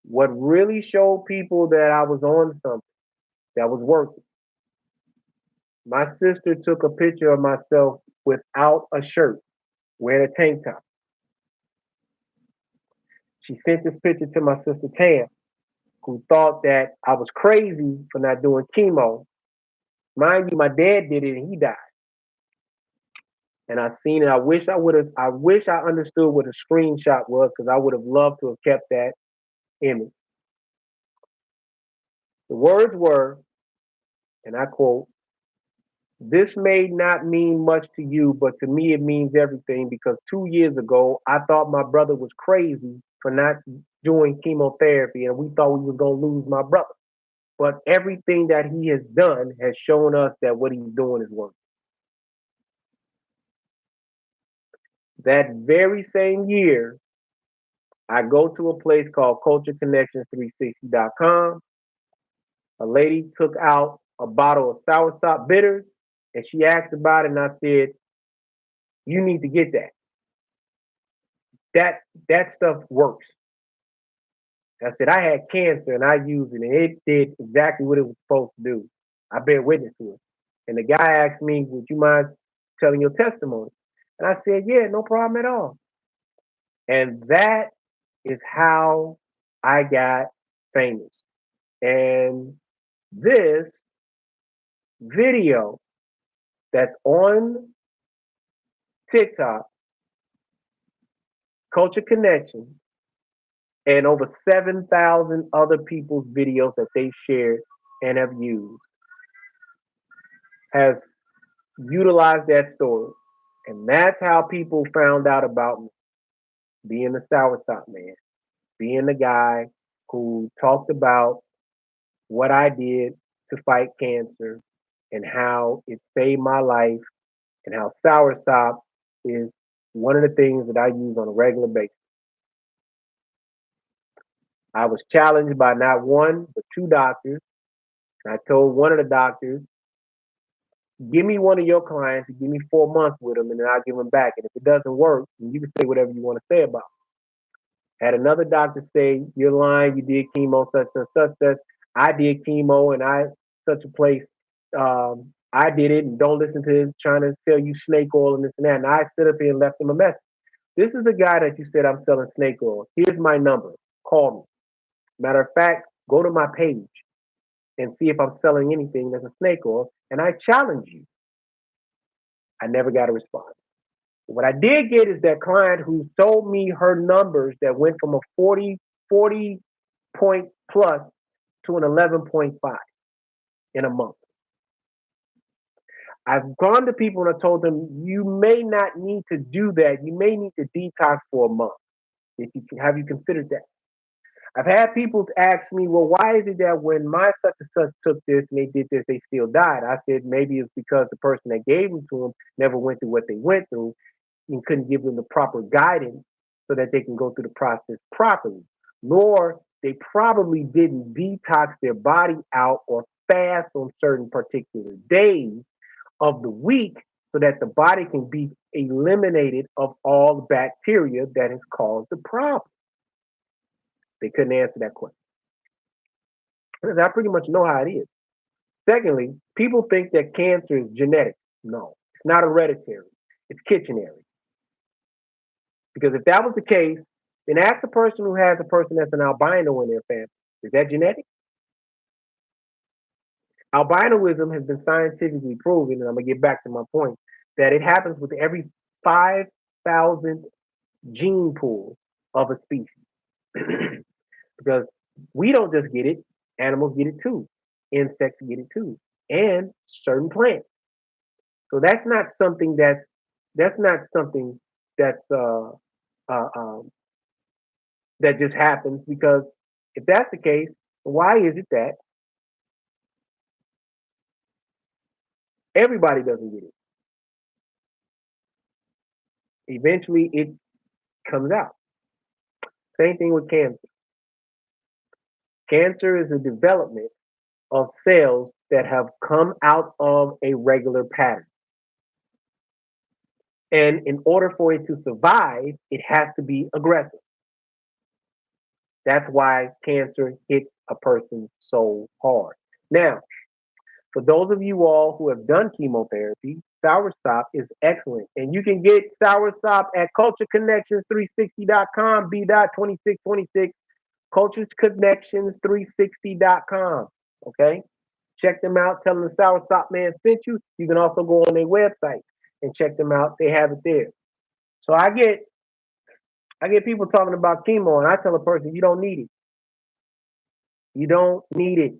what really showed people that I was on something that was working, my sister took a picture of myself without a shirt, wearing a tank top. She sent this picture to my sister Tam, who thought that I was crazy for not doing chemo Mind you, my dad did it and he died. And I seen it. I wish I would have. I wish I understood what a screenshot was because I would have loved to have kept that image. The words were, and I quote, "This may not mean much to you, but to me it means everything because 2 years ago I thought my brother was crazy for not doing chemotherapy, and we thought we was gonna lose my brother. But everything that he has done has shown us that what he's doing is working." That very same year, I go to a place called cultureconnections360.com. A lady took out a bottle of soursop bitters and she asked about it, and I said, "You need to get that. That that stuff works." I said, "I had cancer and I used it and it did exactly what it was supposed to do. I bear witness to it." And the guy asked me, "Would you mind telling your testimony?" And I said, "Yeah, no problem at all." And that is how I got famous. And this video that's on TikTok, Culture Connection, and over 7,000 other people's videos that they shared and have used, has utilized that story. And that's how people found out about me, being the soursop man, being the guy who talked about what I did to fight cancer and how it saved my life and how soursop is one of the things that I use on a regular basis. I was challenged by not one, but two doctors. I told one of the doctors, "Give me one of your clients and give me 4 months with them, and then I'll give them back. And if it doesn't work, then you can say whatever you want to say about it." Had another doctor say, "You're lying. You did chemo, such and such, such. I did chemo, and I such a place. I did it, and don't listen to him trying to sell you snake oil and this and that." And I stood up here and left him a message. "This is the guy that you said I'm selling snake oil. Here's my number. Call me. Matter of fact, go to my page and see if I'm selling anything that's a snake oil. And I challenge you." I never got a response. What I did get is that client who told me her numbers that went from a 40 point plus to an 11.5 in a month. I've gone to people and I told them, "You may not need to do that. You may need to detox for a month. If you have you considered that?" I've had people ask me, "Well, why is it that when my such and such took this and they did this, they still died?" I said, "Maybe it's because the person that gave them to them never went through what they went through and couldn't give them the proper guidance so that they can go through the process properly. Nor they probably didn't detox their body out or fast on certain particular days of the week so that the body can be eliminated of all the bacteria that has caused the problem." They couldn't answer that question. Because I pretty much know how it is. Secondly, people think that cancer is genetic. No, it's not hereditary. It's kitchenary. Because if that was the case, then ask the person who has a person that's an albino in their family. Is that genetic? Albinoism has been scientifically proven, and I'm going to get back to my point, that it happens with every 5,000 gene pool of a species. Because we don't just get it, animals get it too, insects get it too, and certain plants. So that's not something that's uh, um, that just happens. Because if that's the case, why is it that everybody doesn't get it? Eventually, it comes out. Same thing with cancer. Cancer is a development of cells that have come out of a regular pattern. And in order for it to survive, it has to be aggressive. That's why cancer hits a person so hard. Now, for those of you all who have done chemotherapy, soursop is excellent. And you can get soursop at cultureconnections360.com, B.2626, cultureconnections360.com. Okay? Check them out. Tell them the Sour Stop Man sent you. You can also go on their website and check them out. They have it there. So I get people talking about chemo, and I tell a person you don't need it. You don't need it.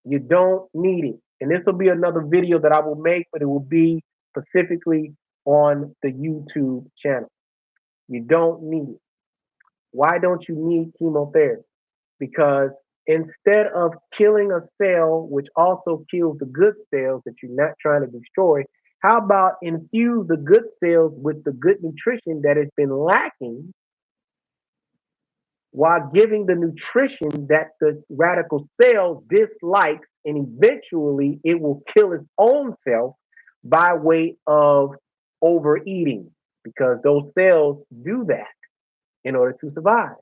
You don't need it. And this will be another video that I will make, but it will be specifically on the YouTube channel. You don't need it. Why don't you need chemotherapy? Because instead of killing a cell, which also kills the good cells that you're not trying to destroy, how about infuse the good cells with the good nutrition that has been lacking while giving the nutrition that the radical cell dislikes, and eventually it will kill its own self by way of overeating, because those cells do that in order to survive.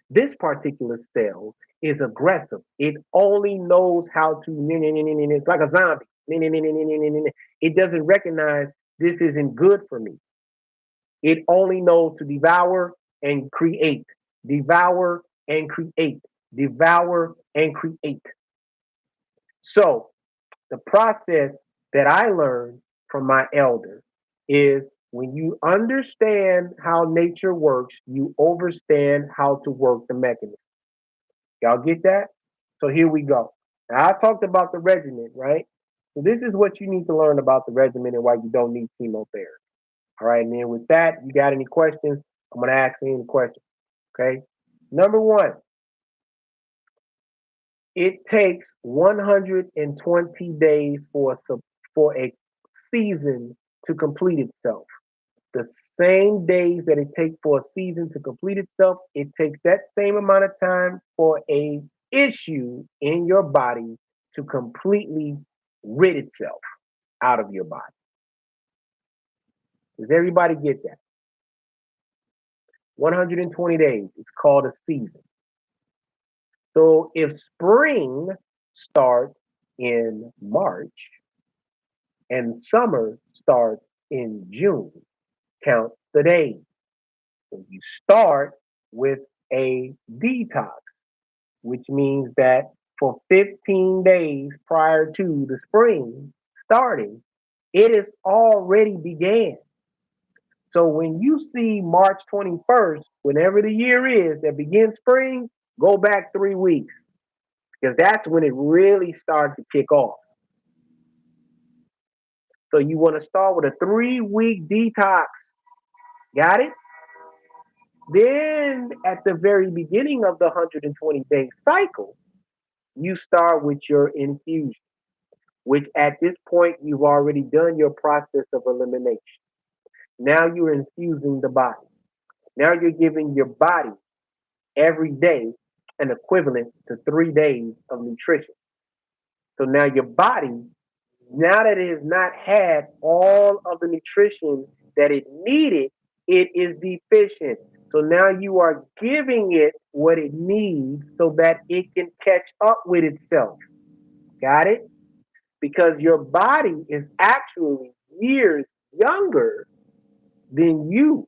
This particular cell is aggressive. It only knows how to, it's like a zombie. It doesn't recognize this isn't good for me. It only knows to devour and create, devour and create, devour and create. So the process that I learned from my elder is when you understand how nature works, you understand how to work the mechanism. Y'all get that? So here we go. Now I talked about the regimen, right? So this is what you need to learn about the regimen and why you don't need chemotherapy. All right, and then with that, you got any questions? I'm gonna ask you any questions. Okay. Number one, it takes 120 days for a season to complete itself. The same days that it takes for a season to complete itself, it takes that same amount of time for a issue in your body to completely rid itself out of your body. Does everybody get that? 120 days. It's called a season. So if spring starts in March and summer starts in June, count the days. So you start with a detox, which means that for 15 days prior to the spring starting, it has already began. So when you see March 21st, whenever the year is that begins spring, go back 3 weeks, because that's when it really starts to kick off. So you want to start with a 3 week detox. Got it? Then at the very beginning of the 120-day cycle, you start with your infusion, which at this point you've already done your process of elimination. Now you're infusing the body. Now you're giving your body every day an equivalent to 3 days of nutrition. So now your body, now that it has not had all of the nutrition that it needed, it is deficient. So now you are giving it what it needs so that it can catch up with itself. Got it? Because your body is actually years younger than you,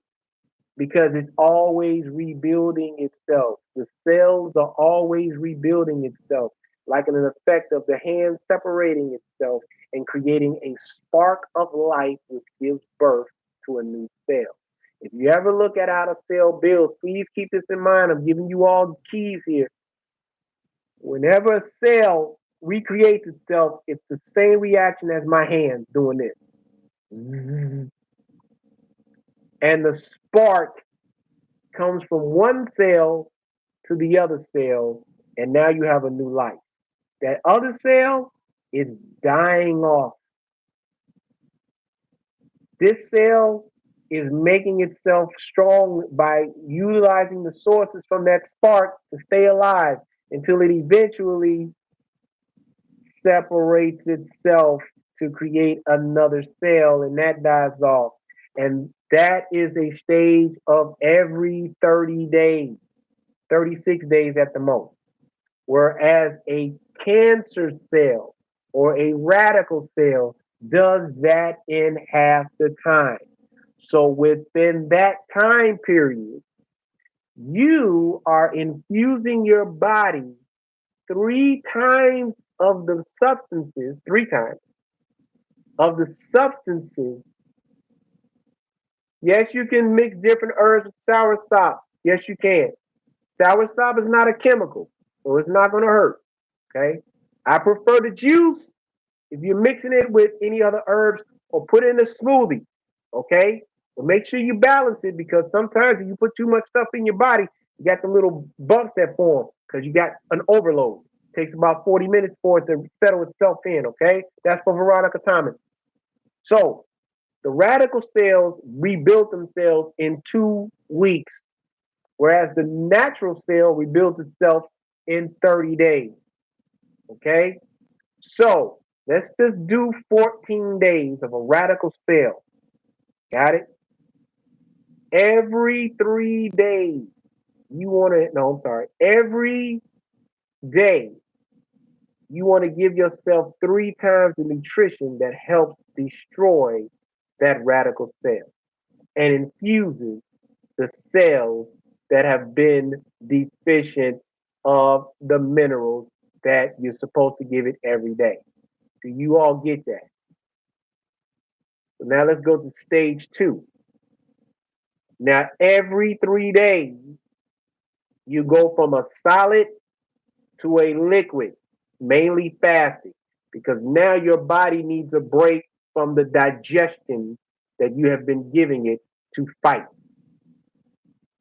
because it's always rebuilding itself. The cells are always rebuilding itself, like an effect of the hand separating itself and creating a spark of life, which gives birth to a new cell. If you ever look at how a cell builds, please keep this in mind. I'm giving you all the keys here. Whenever a cell recreates itself, it's the same reaction as my hand doing this. And the spark comes from one cell to the other cell, and now you have a new life. That other cell is dying off. This cell is making itself strong by utilizing the sources from that spark to stay alive until it eventually separates itself to create another cell, and that dies off. And that is a stage of every 30 days, 36 days at the most. Whereas a cancer cell or a radical cell does that in half the time. So within that time period, you are infusing your body 3 times of the substances, 3 times of the substances. Yes, you can mix different herbs with sour sop. Yes, you can. Sour sop is not a chemical, so it's not going to hurt. Okay. I prefer the juice if you're mixing it with any other herbs or put it in a smoothie. Okay. But make sure you balance it because sometimes if you put too much stuff in your body, you got the little bumps that form because you got an overload. It takes about 40 minutes for it to settle itself in. Okay. That's for Veronica Thomas. So the radical cells rebuild themselves in 2 weeks, whereas the natural cell rebuilds itself in 30 days. Okay? So let's just do 14 days of a radical cell. Got it? Every 3 days, you want to, no, I'm sorry, every day, you want to give yourself 3 times the nutrition that helps destroy that radical cell and infuses the cells that have been deficient of the minerals that you're supposed to give it every day. Do you all get that? So now let's go to stage 2. Now, every 3 days, you go from a solid to a liquid, mainly fasting, because now your body needs a break from the digestion that you have been giving it to fight.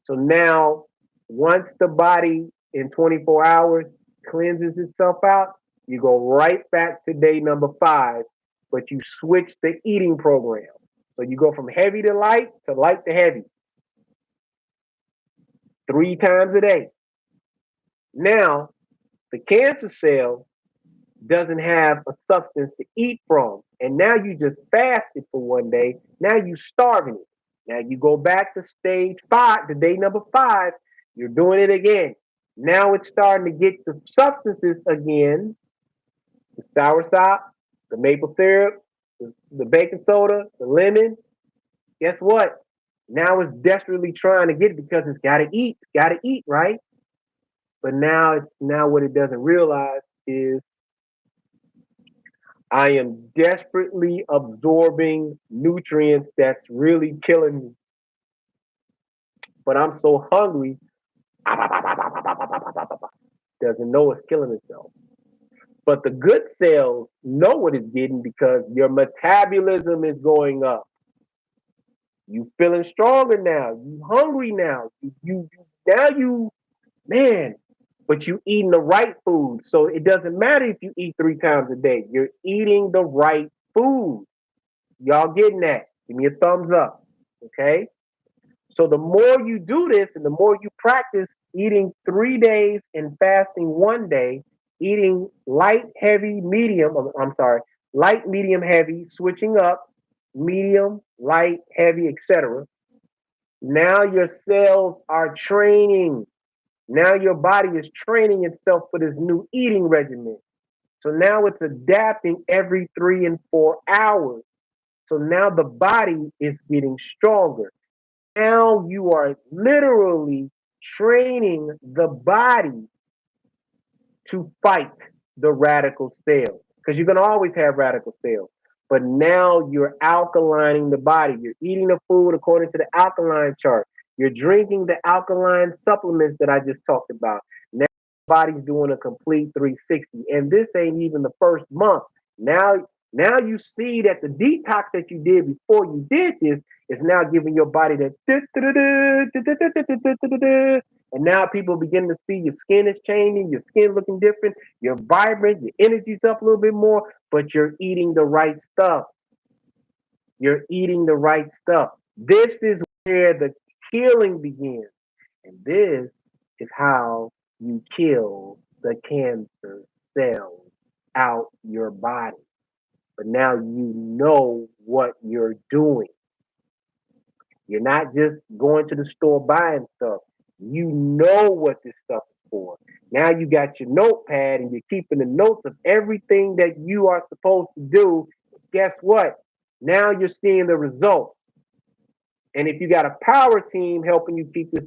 So now, once the body in 24 hours cleanses itself out, you go right back to day number 5, but you switch the eating program. So you go from heavy to light to heavy, 3 times a day. Now, the cancer cell doesn't have a substance to eat from. And now you just fasted for one day. Now you starving it. Now you go back to stage 5, to day number 5. You're doing it again. Now it's starting to get the substances again, the sour sop, the maple syrup, the baking soda, the lemon. Guess what? Now it's desperately trying to get it because it's got to eat. It's got to eat, right? But now what it doesn't realize is I am desperately absorbing nutrients that's really killing me. But I'm so hungry, doesn't know it's killing itself. But the good cells know what it's getting because your metabolism is going up. You feeling stronger now. You hungry now. Now you man, but you eating the right food. So it doesn't matter if you eat 3 times a day. You're eating the right food. Y'all getting that? Give me a thumbs up. Okay? So the more you do this and the more you practice eating 3 days and fasting one day, eating light, heavy, medium, I'm sorry, light, medium, heavy, switching up, medium, light, heavy, etc. Now your cells are training. Now your body is training itself for this new eating regimen. So now it's adapting every 3 and 4 hours. So now the body is getting stronger. Now you are literally training the body to fight the radical cells because you're going to always have radical cells. But now you're alkalining the body. You're eating the food according to the alkaline chart. You're drinking the alkaline supplements that I just talked about. Now the body's doing a complete 360. And this ain't even the first month. Now you see that the detox that you did before you did this is now giving your body that and now people begin to see your skin is changing, your skin looking different, you're vibrant, your energy's up a little bit more, but you're eating the right stuff. You're eating the right stuff. This is where the healing begins. And this is how you kill the cancer cells out your body. But now you know what you're doing. You're not just going to the store buying stuff. You know what this stuff is for. Now you got your notepad and you're keeping the notes of everything that you are supposed to do. Guess what? Now you're seeing the results. And if you got a power team helping you keep this,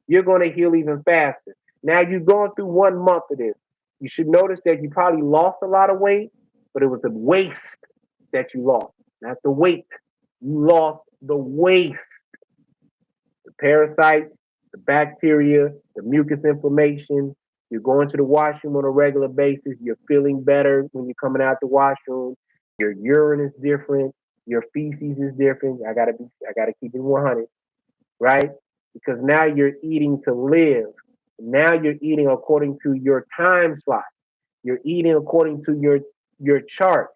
you're going to heal even faster. Now you're going through 1 month of this. You should notice that you probably lost a lot of weight, but it was the waste that you lost, not the weight. You lost the waste, the parasites, the bacteria, the mucus inflammation. You're going to the washroom on a regular basis. You're feeling better when you're coming out the washroom. Your urine is different. Your feces is different. I gotta keep it 100, right? Because now you're eating to live. Now you're eating according to your time slot. You're eating according to your chart,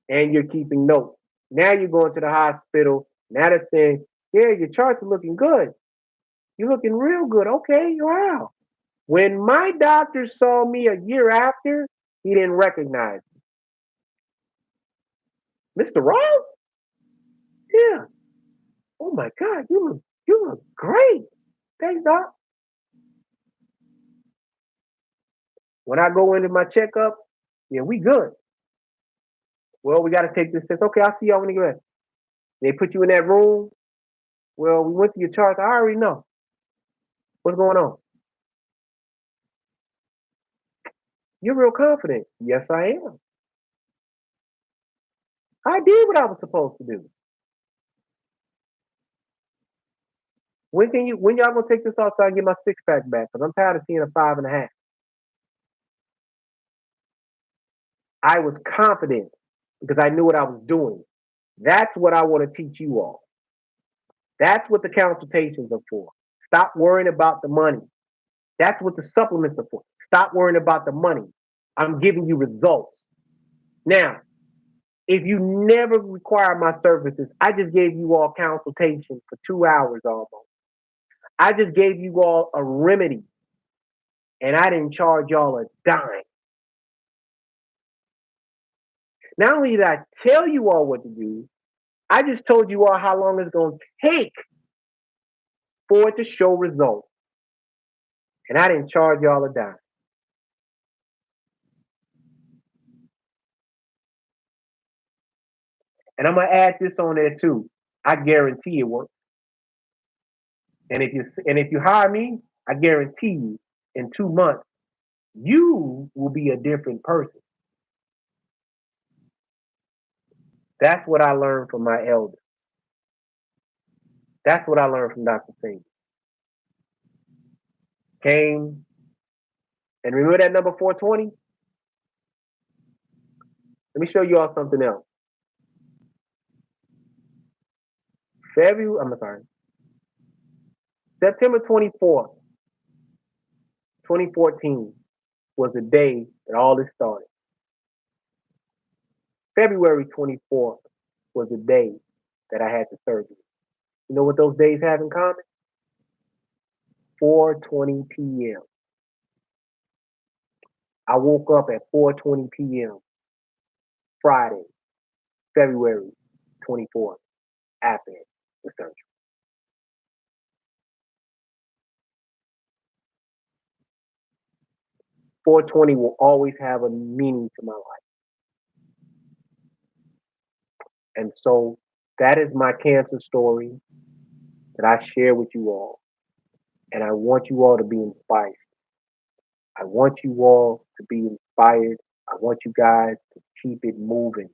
and you're keeping notes. Now you're going to the hospital. Now they're saying, yeah, your charts are looking good. You're looking real good. Okay, wow. When my doctor saw me a year after, he didn't recognize me. Mr. Ross? Yeah. Oh my God, you look great. Thanks, doc. When I go into my checkup, yeah, we good. Well, we got to take this test. Okay, I'll see y'all when you get. They put you in that room. Well, we went to your charts. I already know what's going on. You're real confident. Yes, I am. I did what I was supposed to do. When y'all gonna take this off so I can get my 6 pack back? Because I'm tired of seeing a 5.5. I was confident because I knew what I was doing. That's what I want to teach you all. That's what the consultations are for. Stop worrying about the money. That's what the supplements are for. Stop worrying about the money. I'm giving you results. Now, if you never require my services, I just gave you all consultation for 2 hours almost. I just gave you all a remedy and I didn't charge y'all a dime. Not only did I tell you all what to do, I just told you all how long it's going to take for it to show results. And I didn't charge y'all a dime. And I'm going to add this on there too. I guarantee it works. And if you hire me, I guarantee you in 2 months, you will be a different person. That's what I learned from my elders. That's what I learned from Dr. Singh. Came and remember that number 420? Let me show you all something else. I'm sorry, September 24th, 2014 was the day that all this started. February 24th was the day that I had the surgery. You know what those days have in common? 4:20 p.m. I woke up at 4:20 p.m. Friday, February 24th, after the surgery. 420 will always have a meaning to my life. And so that is my cancer story that I share with you all. And I want you all to be inspired. I want you all to be inspired. I want you guys to keep it moving.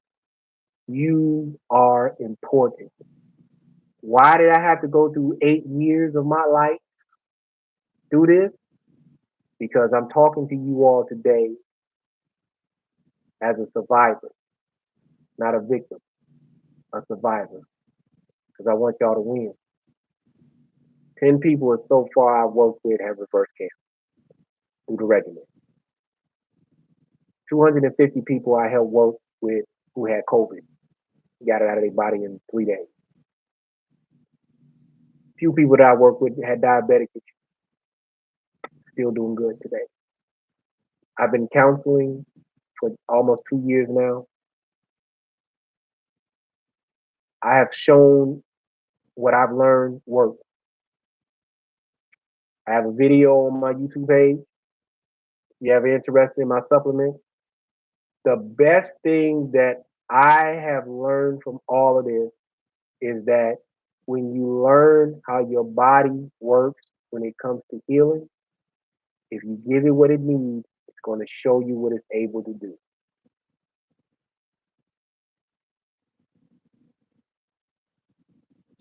You are important. Why did I have to go through 8 years of my life through this? Because I'm talking to you all today as a survivor, not a victim, a survivor. Because I want y'all to win. 10 people so far I've worked with have reversed cancer through the regimen. 250 people I helped work with who had COVID, got it out of their body in 3 days. Few people that I work with had diabetic issues, still doing good today. I've been counseling for almost 2 years now. I have shown what I've learned works. I have a video on my YouTube page. If you ever interested in my supplements, the best thing that I have learned from all of this is that when you learn how your body works when it comes to healing, if you give it what it needs, It's going to show you what it's able to do.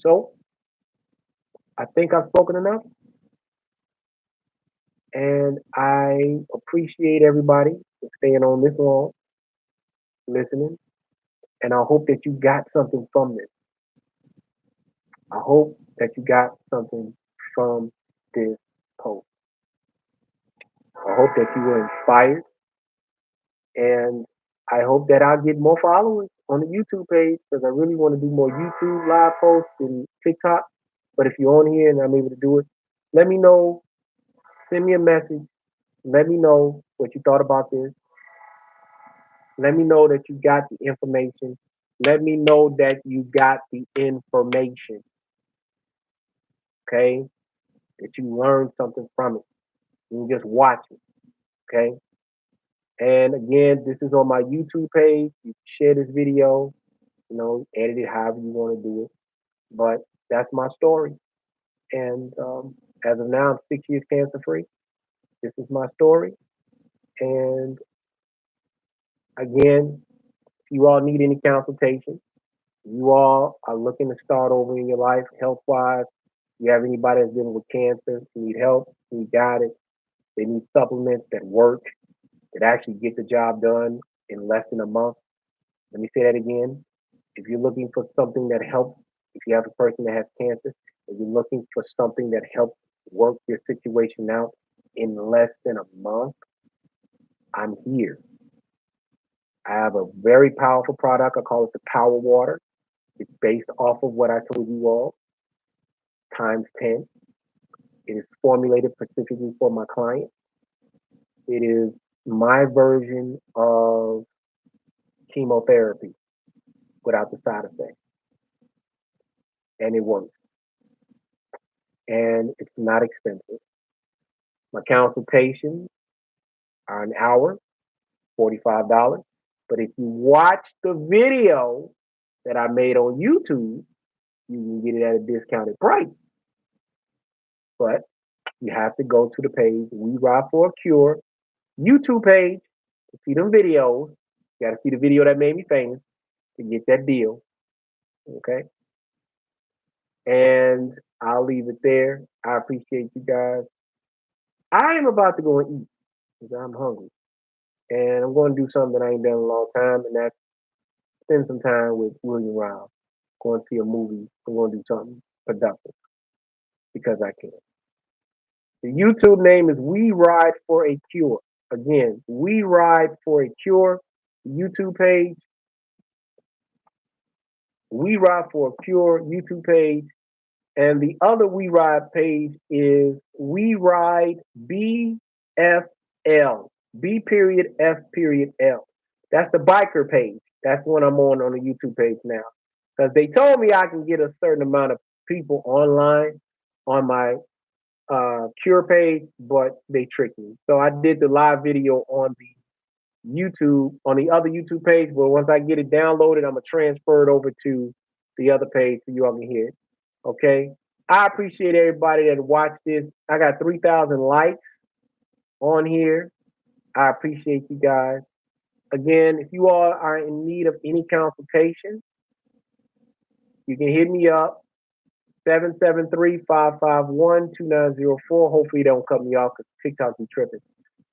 So I think I've spoken enough, and I appreciate everybody for staying on this long, listening, and I hope that you got something from this. I hope that you got something from this post. I hope that you were inspired, and I hope that I'll get more followers on the YouTube page because I really want to do more YouTube live posts and TikTok. But if you're on here and I'm able to do it, let me know. Send me a message. Let me know what you thought about this. Let me know that you got the information. Let me know that you got the information. Okay? That you learned something from it. You just watch it. Okay? And again, this is on my YouTube page. You share this video, edit it however you want to do it. But that's my story. And as of now, I'm 6 years cancer free. This is my story. And again, if you all need any consultation, you all are looking to start over in your life health wise, you have anybody that's dealing with cancer, who need help, need guidance, they need supplements that work, that actually get the job done in less than a month. Let me say that again. If you're looking for something that helps, if you have a person that has cancer, if you're looking for something that helps work your situation out in less than a month, I'm here. I have a very powerful product. I call it the Power Water. It's based off of what I told you all, times 10. It is formulated specifically for my client. It is my version of chemotherapy without the side effects. And it works. And it's not expensive. My consultations are an hour, $45. But if you watch the video that I made on YouTube, you can get it at a discounted price. But you have to go to the page, We Ride for a Cure YouTube page to see them videos. You got to see the video that made me famous to get that deal. Okay. And I'll leave it there. I appreciate you guys. I am about to go and eat because I'm hungry. And I'm going to do something that I ain't done in a long time, and that's spend some time with William Rouse. Going to see a movie. I'm going to do something productive because I can. The YouTube name is We Ride for a Cure. Again, We Ride for a Cure. The YouTube page, We Ride for a Cure YouTube page. And the other We Ride page is We Ride B.F.L. B period F period L. That's the biker page. That's the one I'm on the YouTube page now. Because they told me I can get a certain amount of people online on my cure page, but they tricked me. So I did the live video on the YouTube, on the other YouTube page, but once I get it downloaded, I'm going to transfer it over to the other page so you all can hear it. Okay. I appreciate everybody that watched this. I got 3,000 likes on here. I appreciate you guys. Again, if you all are in need of any consultation, you can hit me up, 773-551-2904. Hopefully, they don't cut me off because TikTok be tripping.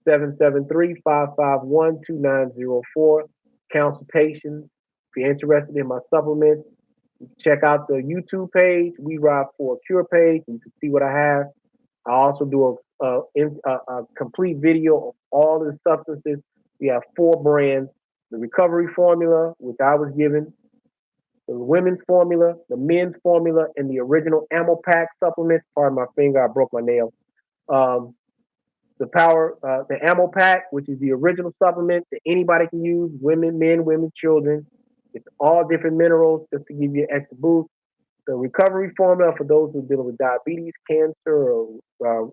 773-551-2904. Consultations. If you're interested in my supplements, check out the YouTube page, We Ride for a Cure page. You can see what I have. I also do a complete video of all of the substances. We have 4 brands: the recovery formula, which I was given, the women's formula, the men's formula, and the original Ammo Pack supplements. Pardon my finger, I broke my nail. Um, the Ammo Pack, which is the original supplement that anybody can use, women, men, women, children. It's all different minerals just to give you an extra boost. The recovery formula for those who are dealing with diabetes, cancer, or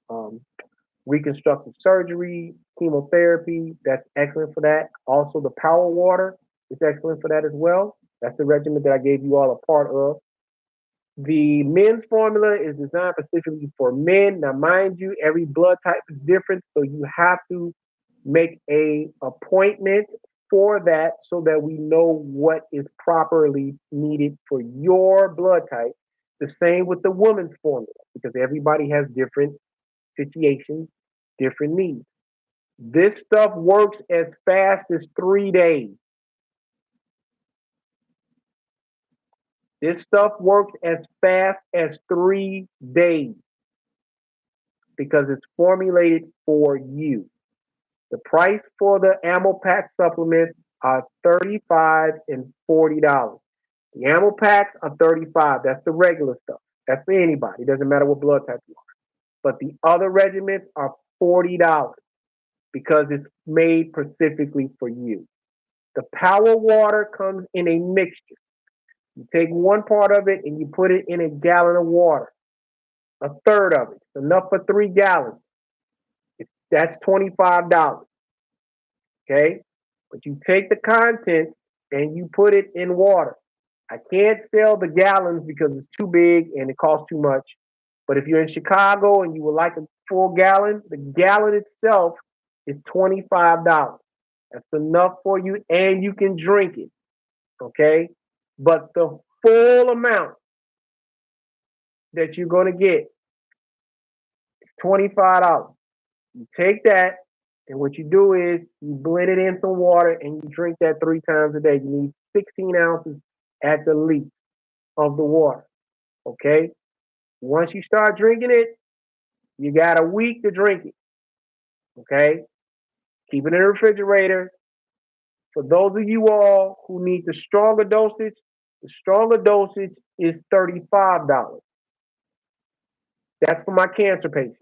reconstructive surgery, chemotherapy, that's excellent for that. Also, the Power Water is excellent for that as well. That's the regimen that I gave you all a part of. The men's formula is designed specifically for men. Now, mind you, every blood type is different, so you have to Make a appointment for that so that we know what is properly needed for your blood type. The same with the woman's formula because everybody has different situations, different needs. This stuff works as fast as 3 days. This stuff works as fast as 3 days because it's formulated for you. The price for the Ammo Pack supplements are $35 and $40. The Ammo Packs are 35. That's the regular stuff. That's for anybody. It doesn't matter what blood type you are. But the other regimens are $40 because it's made specifically for you. The Power Water comes in a mixture. You take one part of it and you put it in a gallon of water. A third of it. It's enough for 3 gallons. That's $25. Okay? But you take the content and you put it in water. I can't sell the gallons because it's too big and it costs too much. But if you're in Chicago and you would like a full gallon, the gallon itself is $25. That's enough for you and you can drink it. Okay? But the full amount that you're going to get is $25. You take that, and what you do is you blend it in some water and you drink that 3 times a day. You need 16 ounces at the least of the water. Okay? Once you start drinking it, you got a week to drink it. Okay? Keep it in the refrigerator. For those of you all who need the stronger dosage is $35. That's for my cancer patients.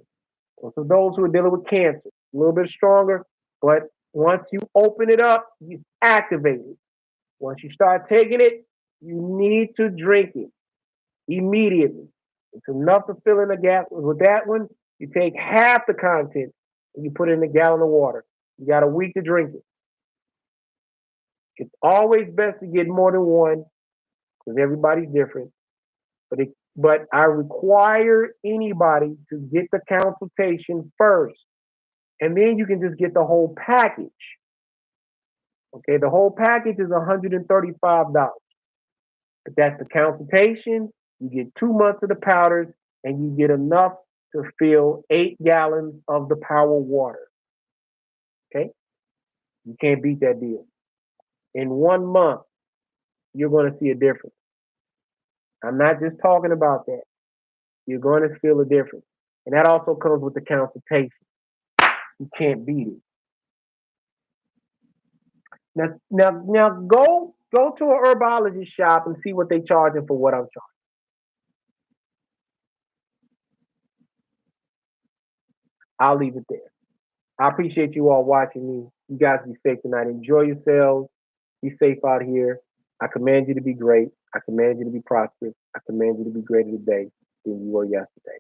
And for those who are dealing with cancer, a little bit stronger, but once you open it up, you activate it. Once you start taking it, you need to drink it immediately. It's enough to fill in the gap. With that one, you take half the content and you put it in a gallon of water. You got a week to drink it. It's always best to get more than one because everybody's different. But I require anybody to get the consultation first, and then you can just get the whole package. Okay, the whole package is $135. But that's the consultation. You get 2 months of the powders, and you get enough to fill 8 gallons of the power water. Okay, you can't beat that deal. In 1 month, you're going to see a difference. I'm not just talking about that. You're going to feel a difference, and that also comes with the consultation. You can't beat it. Now, go to a herbologist shop and see what they charging for what I'm charging. I'll leave it there. I appreciate you all watching me. You guys be safe tonight. Enjoy yourselves. Be safe out here. I command you to be great. I command you to be prosperous. I command you to be greater today than you were yesterday.